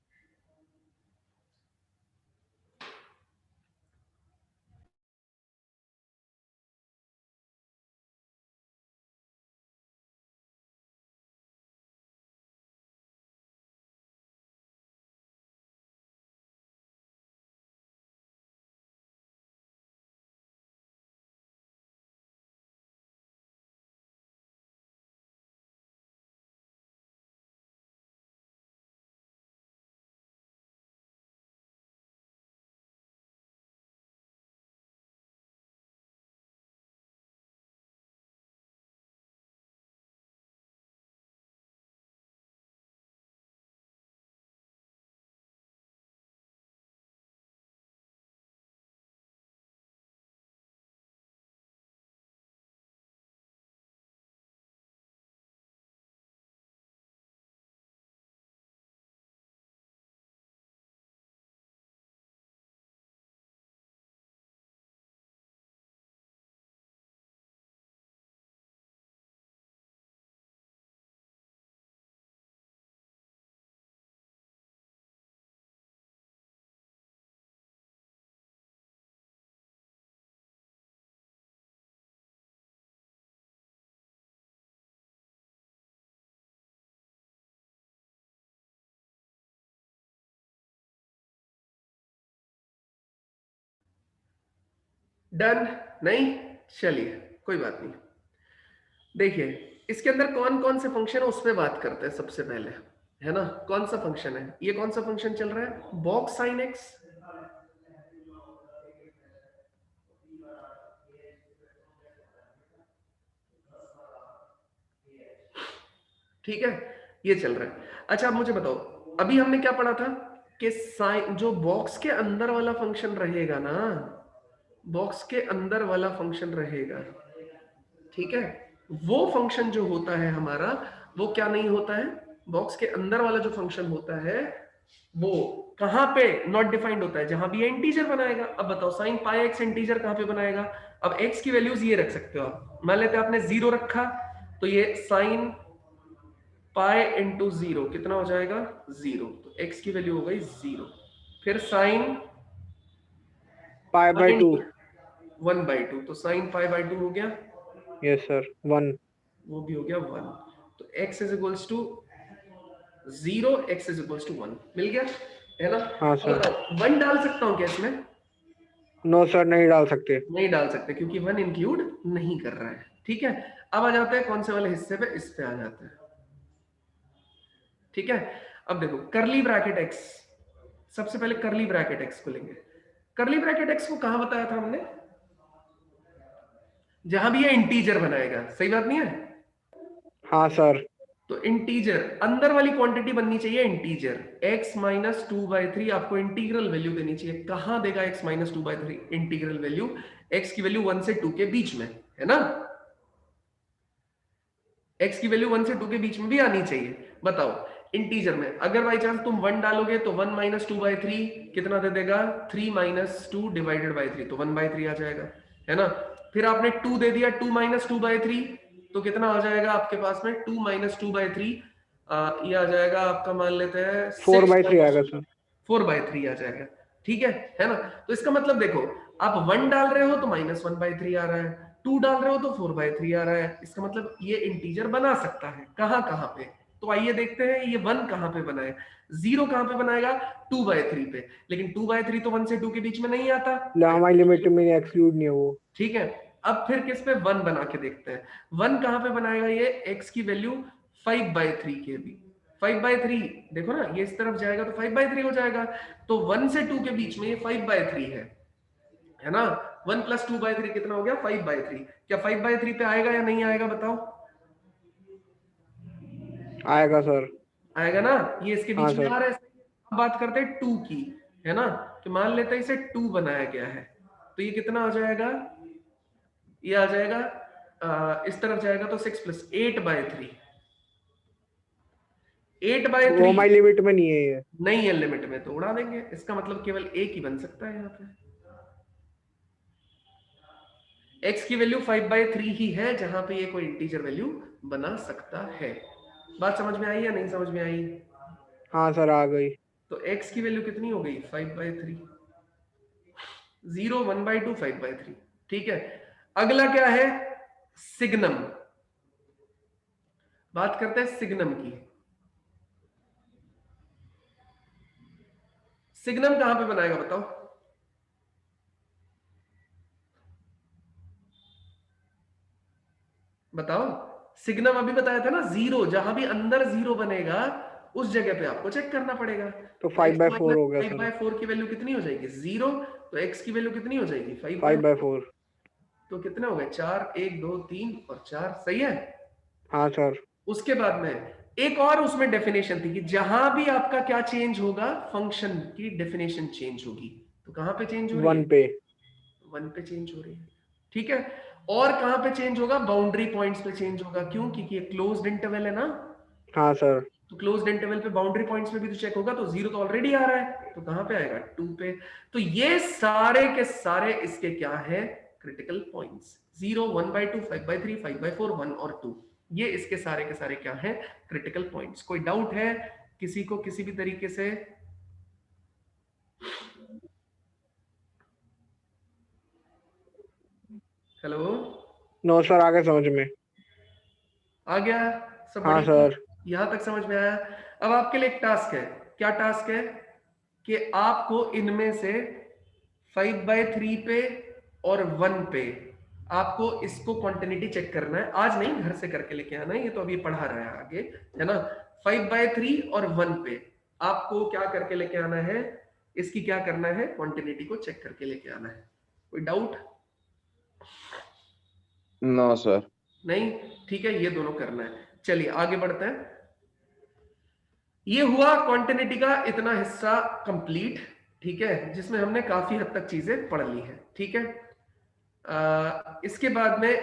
डन? नहीं? चलिए कोई बात नहीं। देखिए, इसके अंदर कौन कौन से फंक्शन है उस पर बात करते हैं सबसे पहले, है ना? कौन सा फंक्शन है ये? कौन सा फंक्शन चल रहा है? Box sine x. ठीक है, ये चल रहा है। अच्छा, अब मुझे बताओ, अभी हमने क्या पढ़ा था कि साइन, जो बॉक्स के अंदर वाला फंक्शन रहेगा ना, बॉक्स के अंदर वाला फंक्शन रहेगा, ठीक है, वो फंक्शन जो होता है हमारा, वो क्या नहीं होता है? बॉक्स के अंदर वाला जो फंक्शन होता है वो कहां पे नॉट डिफाइंड होता है? जहां भी इंटीजर बनाएगा। अब बताओ, साइन पाई एक्स इंटीजर कहां पे बनाएगा? अब एक्स की वैल्यूज ये रख सकते हो आप। मान लेते हैं आपने 0 रखा, तो ये साइन पाई इंटू 0 कितना हो जाएगा? 0। तो एक्स की वैल्यू हो गई 0। फिर साइन पाई बाय 2। 1/2, तो साइन पाई बाय 2 हो गया, यस सर 1। वो भी हो गया 1। तो x is equals to 0, x is equals to 1 मिल गया, है ना? हाँ अब सर। बताओ, 1 डाल सकता हूं क्या इसमें? नो सर नहीं डाल सकते। नहीं डाल सकते, क्योंकि 1 इंक्लूड नहीं कर रहा है। ठीक है, अब आ जाते हैं कौन से वाले हिस्से पे? इस पे आ जाते हैं। ठीक है, अब देखो, करली ब्रैकेट x, सबसे पहले करली ब्रैकेट x को लेंगे। करली ब्रैकेट x को कहां बताया था हमने? जहां भी ये इंटीजर बनाएगा, सही बात नहीं है? हाँ सर। तो इंटीजर अंदर वाली क्वांटिटी बननी चाहिए इंटीजर। x माइनस 2/3 आपको इंटीग्रल वैल्यू देनी चाहिए। कहां देगा x minus 2/3 integral value? x की वैल्यू 1 से 2 के बीच में है ना, x की वैल्यू 1 से 2 के बीच में भी आनी चाहिए। बताओ इंटीजर में अगर बाई चांस तुम 1 डालोगे तो 1 माइनस 2/3 कितना दे देगा? 3 माइनस 2 डिवाइडेड बाई 3, तो 1/3 आ जाएगा, है ना। फिर आपने 2 दे दिया, 2 माइनस 2/3 तो कितना आ जाएगा आपके पास में? 2 माइनस 2/3 ये आ जाएगा आपका, मान लेते हैं 4/3 आएगा सर। 4/3 आ जाएगा, ठीक है ना। तो इसका मतलब देखो, आप 1 डाल रहे हो तो माइनस 1/3 आ रहा है, 2 डाल रहे हो तो 4/3 आ रहा है। इसका मतलब ये इंटीजर बना सकता है। कहां कहां पे? तो आइए देखते हैं ये 1 कहां पे बनाए। 0 कहां पे बनाएगा? 2/3 पे, लेकिन 2/3 तो 1 से 2 के बीच में नहीं आता, हमारी लिमिट में एक्सक्लूड नहीं है वो। ठीक है। अब फिर किस पे? 1 बना के देखते हैं। 1 कहां पे बनाएगा? ये x की वैल्यू 5/3 के भी, 5/3 देखो ना, ये इस तरफ जाएगा तो 5/3 हो जाएगा। तो 1 से 2 के बीच में ये 5/3 है ना। 1 प्लस 2/3 कितना हो गया? 5/3। क्या 5/3 पे आएगा या नहीं आएगा बताओ? आएगा सर। आएगा ना, ये इसके हाँ बीच में सर। आ रहा है। अब बात करते हैं 2 की, है ना। तो मान लेते हैं इसे 2 बनाया गया है, तो ये कितना आ जाएगा? ये आ जाएगा इस तरफ जाएगा तो 6 प्लस 8/3, वो 8/3 हमारी लिमिट में नहीं है ये। नहीं है लिमिट में, तो उड़ा देंगे। इसका मतलब केवल एक ही बन सकता है यहाँ पे। x की वैल्यू 5/3 ही है जहां पे ये कोई इंटीजर वैल्यू बना सकता है। बात समझ में आई या नहीं समझ में आई? हाँ सर आ गई। तो x की वैल्यू कितनी हो गई? 5/3। 0 1/2 5/3, ठीक है। अगला क्या है? सिग्नम। बात करते हैं सिग्नम की। सिग्नम कहां पे बनाएगा बताओ? बताओ। सिग्नम अभी बताया था ना, 0 जहां भी अंदर 0 बनेगा उस जगह पे आपको चेक करना पड़ेगा। तो तो x 5/4 माइनस हो गया सर। 5/4 की वैल्यू कितनी हो जाएगी? 0। तो x की वैल्यू कितनी हो जाएगी? 5/4। 5/4। तो कितने हो गए? 4, 1 2 3 और 4, सही है। हाँ सर। उसके बाद में एक और उसमें डेफिनेशन थी कि जहां भी आपका क्या चेंज होगा, फंक्शन की डेफिनेशन चेंज होगी। तो कहां पे चेंज हो रही 1 है? पे। 1 पे चेंज हो रही है, ठीक है। और कहां पे चेंज होगा? बाउंड्री पॉइंट्स पे चेंज होगा। क्यों? क्योंकि ये क्लोज्ड इंटरवल है ना। हाँ सर। तो क्लोज्ड इंटरवल पे बाउंड्री पॉइंट्स पे भी तो चेक होगा। तो 0 तो ऑलरेडी आ रहा है, तो कहां पे आएगा? 2 पे। तो ये सारे के सारे इसके क्या है? Critical points. 0 1/2 5/3 5/4 1 और 2, ये इसके सारे के सारे क्या है? Critical points. कोई डाउट है किसी को किसी भी तरीके से? हेलो, नो सर आ गया समझ में। आ गया? सब हाँ बढ़िया? सर। यहां तक समझ में आया? अब आपके लिए एक टास्क है। क्या टास्क है? कि आपको इनमें से 5/3 पे और 1 पे आपको इसको कॉन्टिन्यूटी चेक करना है। आज नहीं, घर से करके लेके आना है, ये तो अभी पढ़ा रहा है आगे, है ना। 5/3 और 1 पे आपको क्या करके लेके आना है? इसकी क्या करना है? कॉन्टिन्यूटी को चेक करके लेके आना है। कोई डाउट? No sir. नहीं, ठीक है, ये दोनों करना है। चलिए आगे बढ़ते हैं। ये हुआ कॉन्टिन्यूटी का इतना हिस्सा कंप्लीट, ठीक है, जिसमें हमने काफी हद तक चीजें पढ़ ली है, ठीक है। इसके बाद में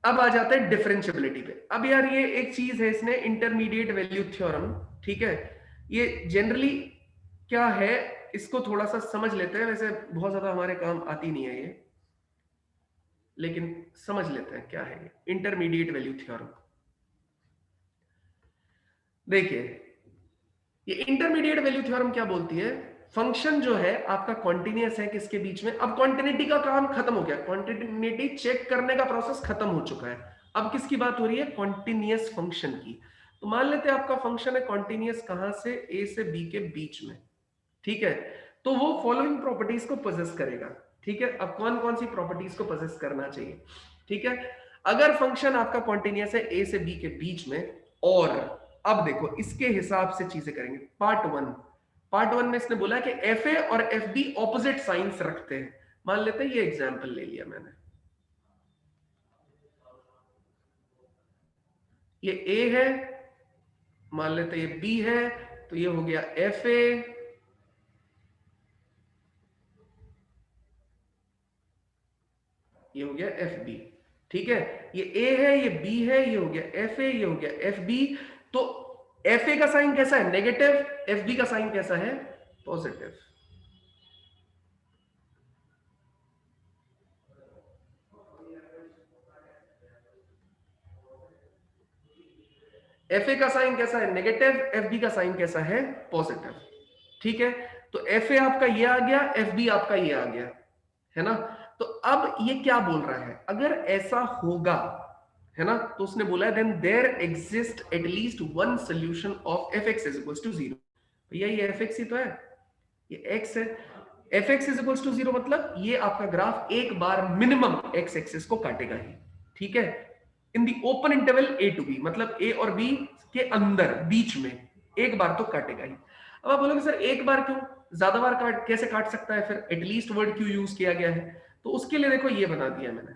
अब आ जाते हैं डिफरेंशियबिलिटी पे। अब यार ये एक चीज है इसने, इंटरमीडिएट वैल्यू थ्योरम, ठीक है। ये जनरली क्या है, इसको थोड़ा सा समझ लेते हैं। वैसे बहुत ज्यादा हमारे काम आती नहीं है ये, लेकिन समझ लेते हैं क्या है ये इंटरमीडिएट वैल्यू थ्योरम। देखिए, ये इंटरमीडिएट वैल्यू थ्योरम क्या बोलती है? फंक्शन जो है आपका कॉन्टिन्यूअस है किसके बीच में? अब कॉन्टिन्यूटी का काम खत्म हो गया, कॉन्टिन्यूटी चेक करने का प्रोसेस खत्म हो चुका है। अब किसकी बात हो रही है? कॉन्टिन्यूअस फंक्शन की। तो मान लेते हैं आपका फंक्शन है कॉन्टिन्यूअस, कहां से? ए से बी के बीच में, ठीक है। तो वो फॉलोइंग प्रॉपर्टीज को पोजेस करेगा, ठीक है। अब कौन कौन सी प्रॉपर्टीज को पोजेस करना चाहिए? ठीक है, अगर फंक्शन आपका कॉन्टिन्यूअस है ए से बी के बीच में, और अब देखो इसके हिसाब से चीजें करेंगे। पार्ट वन में इसने बोला कि एफ ए और एफ बी ऑपोजिट साइंस रखते हैं। मान लेते हैं ये एग्जाम्पल ले लिया मैंने, ये ए है, मान लेते ये बी है, तो ये हो गया एफ ए, ये हो गया एफ बी। ठीक है, ये ए है, ये बी है, ये हो गया एफ ए, ये हो गया एफ बी। तो एफ ए का साइन कैसा है? नेगेटिव। एफ बी का साइन कैसा है? पॉजिटिव। एफ ए का साइन कैसा है? नेगेटिव। एफ बी का साइन कैसा है? पॉजिटिव। ठीक है, तो एफ ए आपका ये आ गया, एफ बी आपका ये आ गया, है ना। तो अब ये क्या बोल रहा है? अगर ऐसा होगा, है ना, तो उसने बोला है then there exist at least one solution of F X is equals to 0। भैया ये एफ एक्स ही तो है, ये एक्स है। F X is equals to 0 मतलब ये आपका ग्राफ एक बार मिनिमम एक्स एक्सिस को काटेगा ही। ठीक है, in the open interval a to b, मतलब ए और बी के अंदर बीच में एक बार तो काटेगा ही। अब आप बोलोगे सर एक बार क्यों, ज्यादा बार कैसे काट सकता है? फिर एटलीस्ट वर्ड क्यों यूज किया गया है? तो उसके लिए देखो ये बना दिया मैंने।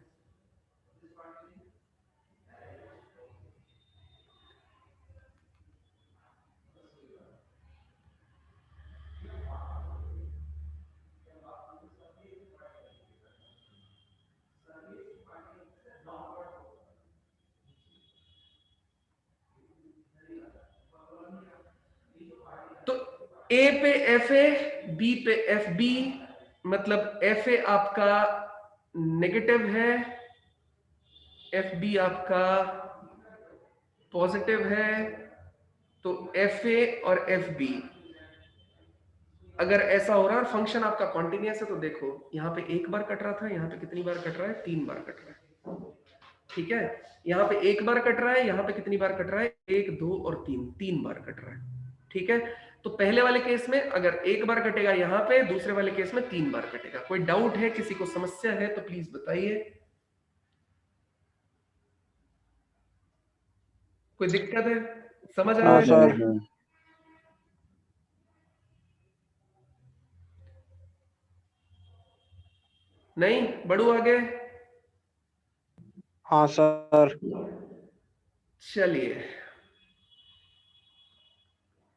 तो ए पे एफ ए, बी पे एफ बी, मतलब एफ ए आपका नेगेटिव है, एफ बी आपका पॉजिटिव है। तो एफ ए और एफ बी अगर ऐसा हो रहा है और फंक्शन आपका कॉन्टिन्यूअस है, तो देखो यहां पे एक बार कट रहा था, यहां पे कितनी बार कट रहा है? 3 बार कट रहा है। ठीक है, यहां पे एक बार कट रहा है, यहां पे कितनी बार कट रहा है? 1 2 और 3, 3 बार कट रहा है। ठीक है, तो पहले वाले केस में अगर एक बार कटेगा यहां पे, दूसरे वाले केस में 3 बार कटेगा। कोई डाउट है, किसी को समस्या है तो प्लीज बताइए। कोई दिक्कत है? समझ आ रहा हाँ है? सर। नहीं बढ़ू आगे। हाँ सर। चलिए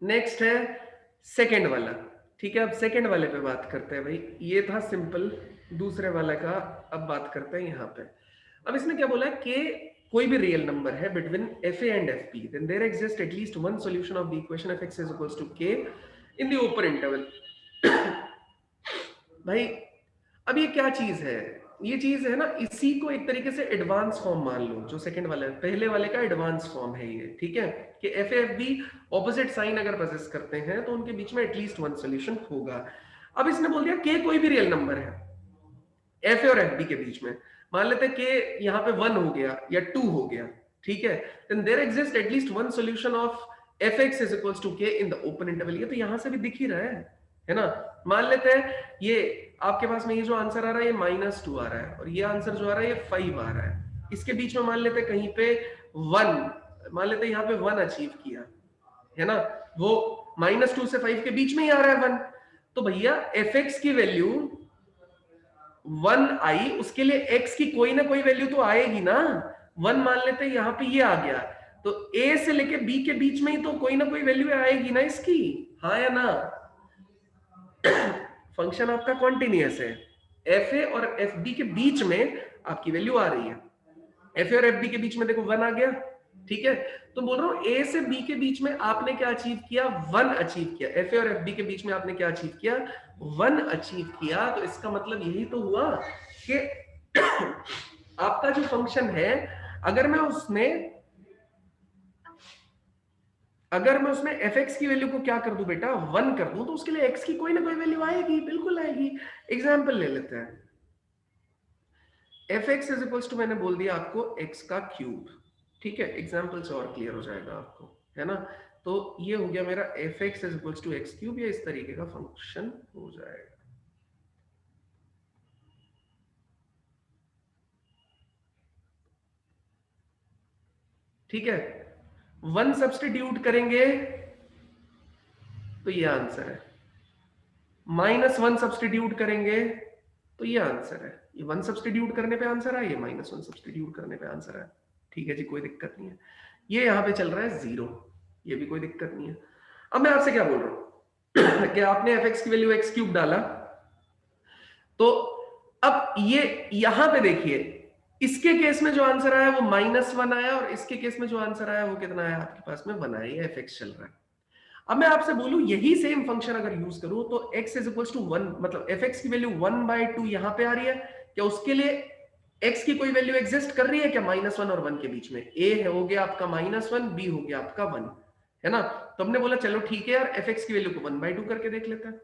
नेक्स्ट है सेकंड वाला। ठीक है, अब सेकंड वाले पे बात करते हैं भाई। ये था सिंपल, दूसरे वाले का अब बात करते हैं यहाँ पे। अब इसने क्या बोला है कि कोई भी रियल नंबर है between F A and F B, then there exist at least one solution of the equation F X is equals to K in the open interval. भाई अब ये क्या चीज है? ये चीज है ना, इसी को एक तरीके से एडवांस फॉर्म मान लो। जो सेकंड वाला है, पहले वाले का एडवांस फॉर्म है ये। ठीक है, कि F F B opposite sign अगर पोजेस करते हैं तो उनके बीच में एटलीस्ट वन सॉल्यूशन होगा। अब इसने बोल दिया के कोई भी रियल नंबर है एफ ए और एफ बी के बीच में, मान लेते हैं कि यहाँ पे 1 हो गया या 2 हो गया। ठीक है, then there exist at least one solution of F X is equals to K in the open interval. ये तो यहां से भी दिख ही रहा है ना। मान लेते हैं ये आपके पास में ये जो आंसर आ रहा है ये -2 आ रहा है, और ये आंसर जो आ रहा है ये 5 आ रहा है। इसके बीच में मान लेते हैं कहीं पे 1, मान लेते हैं यहाँ पे 1 अचीव किया, है ना। वो -2 से 5 के बीच में ही आ रहा है 1। तो भैया एफ एक्स की वैल्यू 1 आई, उसके लिए एक्स की कोई ना कोई वैल्यू तो आएगी ना। 1 मान लेते हैं यहाँ पे ये आ गया, तो ए से लेके बी के बीच में ही तो कोई ना कोई वैल्यू आएगी ना इसकी, हाँ या ना। फंक्शन आपका कॉन्टिन्यूअस है, एफ ए और एफ बी के बीच में आपकी वैल्यू आ रही है। एफ ए और एफ बी के बीच में देखो 1 आ गया। ठीक है, तो बोल रहा हूं ए से बी के बीच में आपने क्या अचीव किया? 1 अचीव किया। एफ ए और एफ बी के बीच में आपने क्या अचीव किया? 1 अचीव किया। तो इसका मतलब यही तो हुआ कि आपका जो फंक्शन है, अगर मैं उसमें एफ एक्स की वैल्यू को क्या कर दूं बेटा? 1 कर दूं, तो उसके लिए एक्स की कोई ना कोई वैल्यू आएगी, बिल्कुल आएगी। एग्जाम्पल ले लेते हैं, F X is equals to, मैंने बोल दिया आपको एक्स का क्यूब। ठीक है, एग्जाम्पल से और क्लियर हो जाएगा आपको, है ना। तो ये हो गया मेरा F X is equals to x cube, या इस तरीके का फंक्शन हो जाएगा। ठीक है, 1 सब्स्टिट्यूट करेंगे तो ये आंसर है, -1 सब्स्टिट्यूट करेंगे तो ये आंसर है। ये 1 सब्स्टिट्यूट करने पे आंसर है, ये -1 सब्स्टिट्यूट करने पे आंसर है। ठीक है जी, कोई दिक्कत नहीं है। ये यहाँ पे चल रहा है 0, ये भी कोई दिक्कत नहीं है। अब मैं आपसे क्या बोल रहा हूं कि आपने fx की वैल्यू x क्यूब डाला, तो अब ये यहां पे देखिए, इसके केस में जो आंसर आया वो -1 आया, और इसके केस में जो आंसर आया वो कितना आया आपके पास में 1 आया, ये fx चल रहा है। अब मैं आपसे बोलूं यही सेम फंक्शन अगर यूज करूं तो x इज इक्वल टू 1, मतलब fx की वैल्यू 1/2 यहां पे आ रही है, क्या उसके लिए x की कोई वैल्यू एग्जिस्ट कर रही है क्या -1 और 1 के बीच में? a है हो गया आपका -1, b हो गया आपका 1, है ना? तो हमने बोला चलो ठीक है यार, fx की वैल्यू को 1/2 करके देख लेते हैं।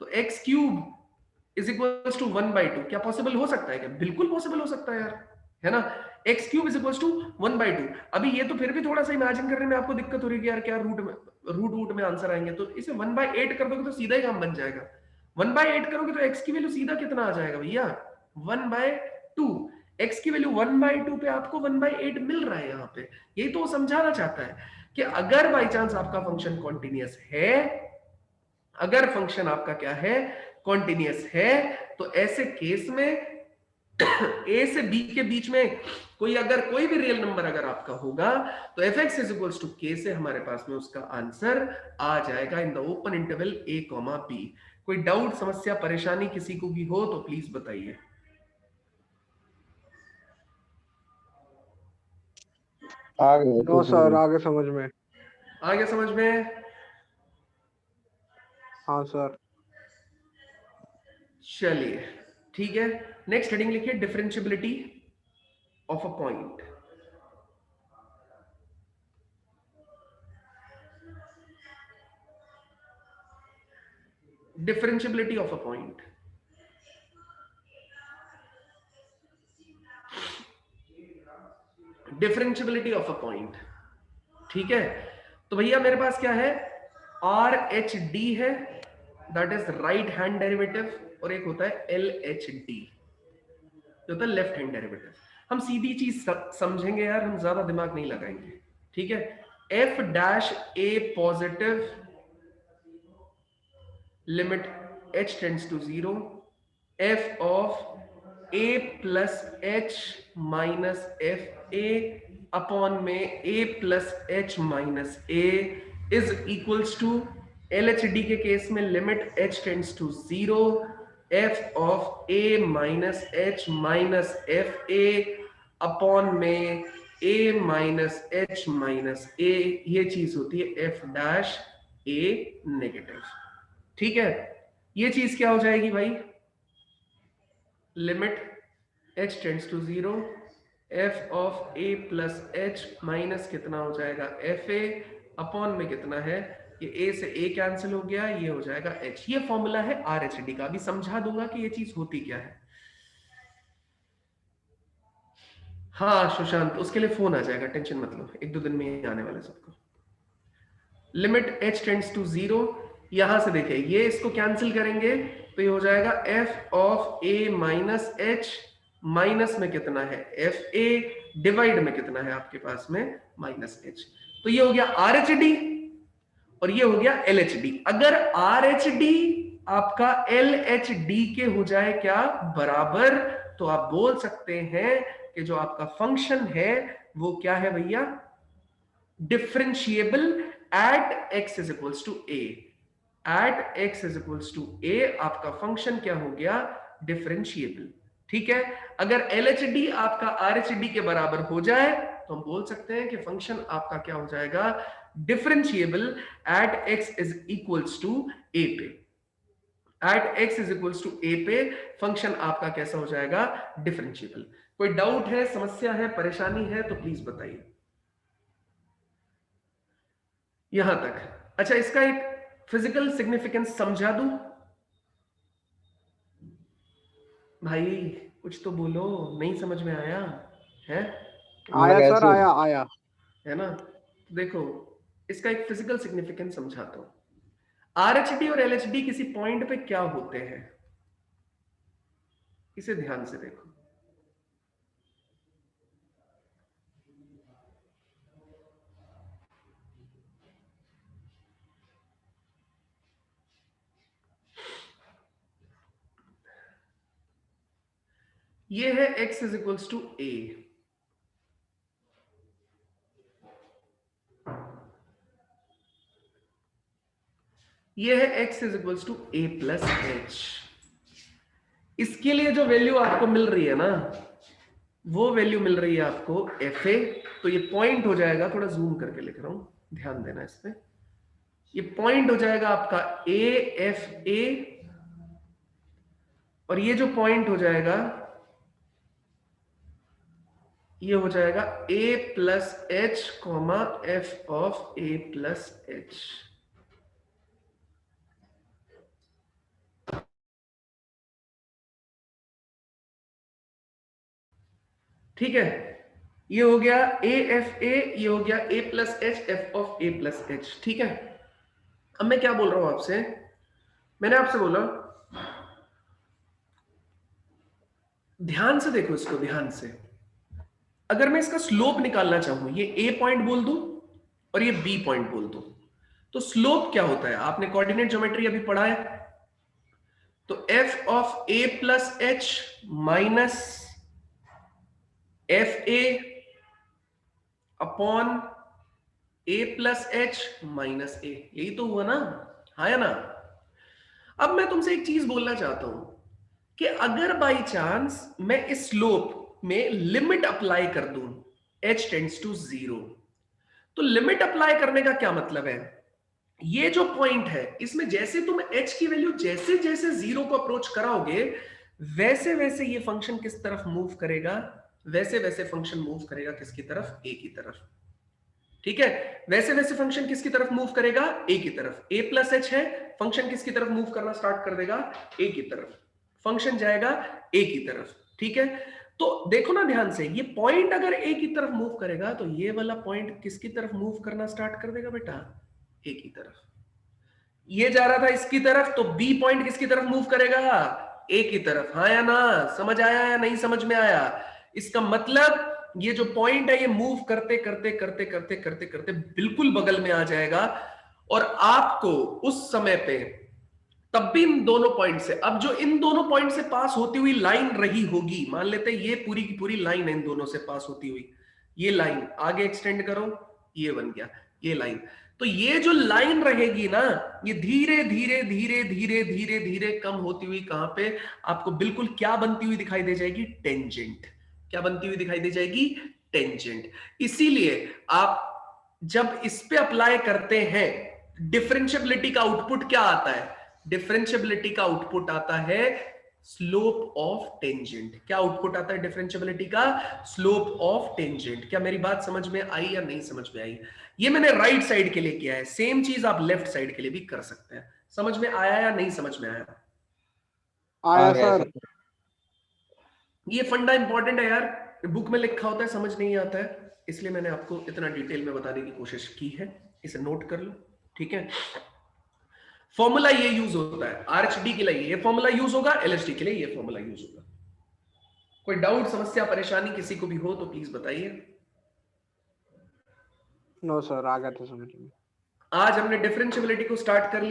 तो x cube is equal to 1/2, क्या पॉसिबल हो सकता है क्या? बिल्कुल पॉसिबल हो सकता है यार, है ना? x cube is equal to 1/2। अभी ये तो फिर भी थोड़ा सा इमेजिन करने में आपको दिक्कत हो रही है यार, क्या रूट में आंसर आएंगे, तो इसे 1/8 कर दोगे तो सीधा ही काम बन जाएगा। 1/8 करोगे तो x की वैल्यू सीधा कितना आ जाएगा भैया? 1/2। x की वैल्यू 1/2 पे आपको 1/8 मिल रहा है यहाँ पे। यही तो वो समझाना चाहता है कि अगर बाई चांस आपका फंक्शन कॉन्टिन्यूअस है, अगर फंक्शन आपका क्या है, कॉन्टिन्यूअस है, तो ऐसे केस में a से b के बीच में कोई अगर कोई भी रियल नंबर अगर आपका होगा तो fx is equals to k से हमारे पास में उसका आंसर आ जाएगा in the open interval a, b। कोई डाउट, समस्या, परेशानी किसी को भी हो तो प्लीज बताइए। आगे नो सर, आगे समझ में। आगे समझ में? हाँ सर। चलिए ठीक है, नेक्स्ट हेडिंग लिखिए differentiability of a point. Differentiability of a point. Differentiability of a point, ठीक है? तो भैया मेरे पास क्या है, आर एच डी है, that is right hand derivative, और एक होता है एल एच डी, जो होता है लेफ्ट हैंड डेरिवेटिव। हम सीधी चीज समझेंगे यार, हम ज्यादा दिमाग नहीं लगाएंगे, ठीक है? F dash A positive limit h tends to 0, f of a plus h minus F A upon में a plus h minus a is equals to L H D के केस में limit h tends to 0, f of a minus h minus F A upon में a minus h minus a, ये चीज होती है f dash a negative, ठीक है? ये चीज क्या हो जाएगी भाई, limit h tends to 0, f of a plus h minus कितना हो जाएगा एफ ए अपॉन में कितना है, ये a से a कैंसिल हो गया, ये हो जाएगा h। ये फॉर्मूला है आर एच डी का, अभी समझा दूंगा कि ये चीज होती क्या है। हाँ सुशांत, उसके लिए फोन आ जाएगा, टेंशन मत लो, 1-2 दिन में ही आने वाला है सबको। लिमिट h टेंड्स टू 0, यहां से देखिए ये इसको कैंसिल करेंगे तो ये हो जाएगा f of a minus h, minus में कितना है एफ ए, डिवाइड में कितना है आपके पास में माइनस h। तो ये हो गया आर एच डी और ये हो गया एल एच डी। अगर आर एच डी आपका एल एच डी के हो जाए क्या बराबर, तो आप बोल सकते हैं कि जो आपका फंक्शन है वो क्या है भैया, differentiable at x is equals to a। At x is equals to a आपका फंक्शन क्या हो गया, डिफरेंशिएबल, ठीक है? अगर LHD आपका RHD के बराबर हो जाए तो हम बोल सकते हैं कि फंक्शन आपका क्या हो जाएगा, differentiable at x is equals to a पे। At x is equals to a पे फंक्शन आपका कैसा हो जाएगा, डिफरेंशिएबल। कोई डाउट है, समस्या है, परेशानी है तो प्लीज बताइए यहां तक। अच्छा, इसका एक फिजिकल सिग्निफिकेंस समझा दूं भाई? कुछ तो बोलो, नहीं समझ में आया है? आया सर, कैसे? आया। है ना? देखो, इसका एक फिजिकल सिग्निफिकेंस समझाता हूं। आरएचडी और एलएचडी किसी पॉइंट पे क्या होते हैं, इसे ध्यान से देखो। ये है x is equals to a, ये है x is equals to a plus H. इसके लिए जो वैल्यू आपको मिल रही है ना, वो वैल्यू मिल रही है आपको fa। तो ये पॉइंट हो जाएगा, थोड़ा जूम करके लिख रहा हूं, ध्यान देना इस पे। ये पॉइंट हो जाएगा आपका AFA, और ये जो पॉइंट हो जाएगा ये हो जाएगा A plus H comma F of A plus H. ठीक है, ये हो गया AFA, ये हो गया A plus H F of A plus H. ठीक है, अब मैं क्या बोल रहा हूं आपसे, मैंने आपसे बोला ध्यान से देखो इसको, ध्यान से। अगर मैं इसका स्लोप निकालना चाहूं, ये A पॉइंट बोल दूं और ये B पॉइंट बोल दूं, तो स्लोप क्या होता है? आपने कोऑर्डिनेट ज्योमेट्री अभी पढ़ा है, तो f of A plus h minus F A upon A plus h minus a, यही तो हुआ ना, हाँ या ना? अब मैं तुमसे एक चीज बोलना चाहता हूं कि अगर बाई चांस मैं इस स्लोप में लिमिट अप्लाई कर दूं, h टेंड्स टू 0, तो लिमिट अप्लाई करने का क्या मतलब है? ये जो पॉइंट है इसमें जैसे तुम h की वैल्यू जैसे जैसे 0 को अप्रोच कराओगे, वैसे वैसे ये फंक्शन किस तरफ मूव करेगा? वैसे वैसे फंक्शन मूव करेगा किसकी तरफ? a की तरफ। ठीक है, वैसे वैसे फंक्शन किसकी तरफ मूव करेगा? a की तरफ। a प्लस एच है, फंक्शन किसकी तरफ मूव करना स्टार्ट कर देगा? a की तरफ। फंक्शन जाएगा a की तरफ। ठीक है, तो देखो ना ध्यान से, ये पॉइंट अगर a की तरफ मूव करेगा तो ये वाला पॉइंट किसकी तरफ मूव करना स्टार्ट कर देगा बेटा? a की तरफ। ये जा रहा था इसकी तरफ, तो b पॉइंट किसकी तरफ मूव करेगा? a की तरफ। हाँ या ना? समझ आया या नहीं समझ में आया? इसका मतलब ये जो पॉइंट है ये मूव करते करते करते करते करते करते बिल्कुल बगल में आ जाएगा, और आपको उस समय पे तब भी इन दोनों पॉइंट से, अब जो इन दोनों पॉइंट से पास होती हुई लाइन रही होगी, मान लेते हैं ये पूरी की पूरी लाइन है इन दोनों से पास होती हुई, ये लाइन आगे एक्सटेंड करो, ये बन गया ये लाइन। तो ये जो लाइन रहेगी ना, ये धीरे धीरे धीरे धीरे धीरे धीरे कम होती हुई कहां पे आपको बिल्कुल क्या बनती हुई दिखाई दे जाएगी? टेंजेंट। क्या बनती हुई दिखाई दे जाएगी? टेंजेंट। इसीलिए आप जब इस पे अप्लाई करते हैं, डिफरेंशियबिलिटी का आउटपुट क्या आता है? डिफरेंशियबिलिटी का आउटपुट आता है स्लोप ऑफ टेंजेंट। क्या आउटपुट आता है डिफरेंशियबिलिटी का? Slope of tangent. क्या मेरी बात समझ में आई या नहीं समझ में आई? ये मैंने राइट साइड के लिए किया है, सेम चीज आप लेफ्ट साइड के लिए भी कर सकते हैं। समझ में आया या नहीं समझ में आया? आया गया सर। सर। ये फंडा इंपॉर्टेंट है यार, बुक में लिखा होता है समझ नहीं आता है, इसलिए मैंने आपको इतना डिटेल में बताने की कोशिश की है, इसे नोट कर लो। ठीक है, फॉर्मूला ये यूज होता है, आरएचडी के लिए ये फॉर्मूला यूज होगा, एलएचडी के लिए ये फॉर्मूला यूज होगा। कोई डाउट, समस्या, परेशानी किसी को भी हो तो प्लीज बताइए। नो सर, आ गया था समझ में। आज हमने डिफरेंशियबिलिटी को स्टार्ट कर लिया।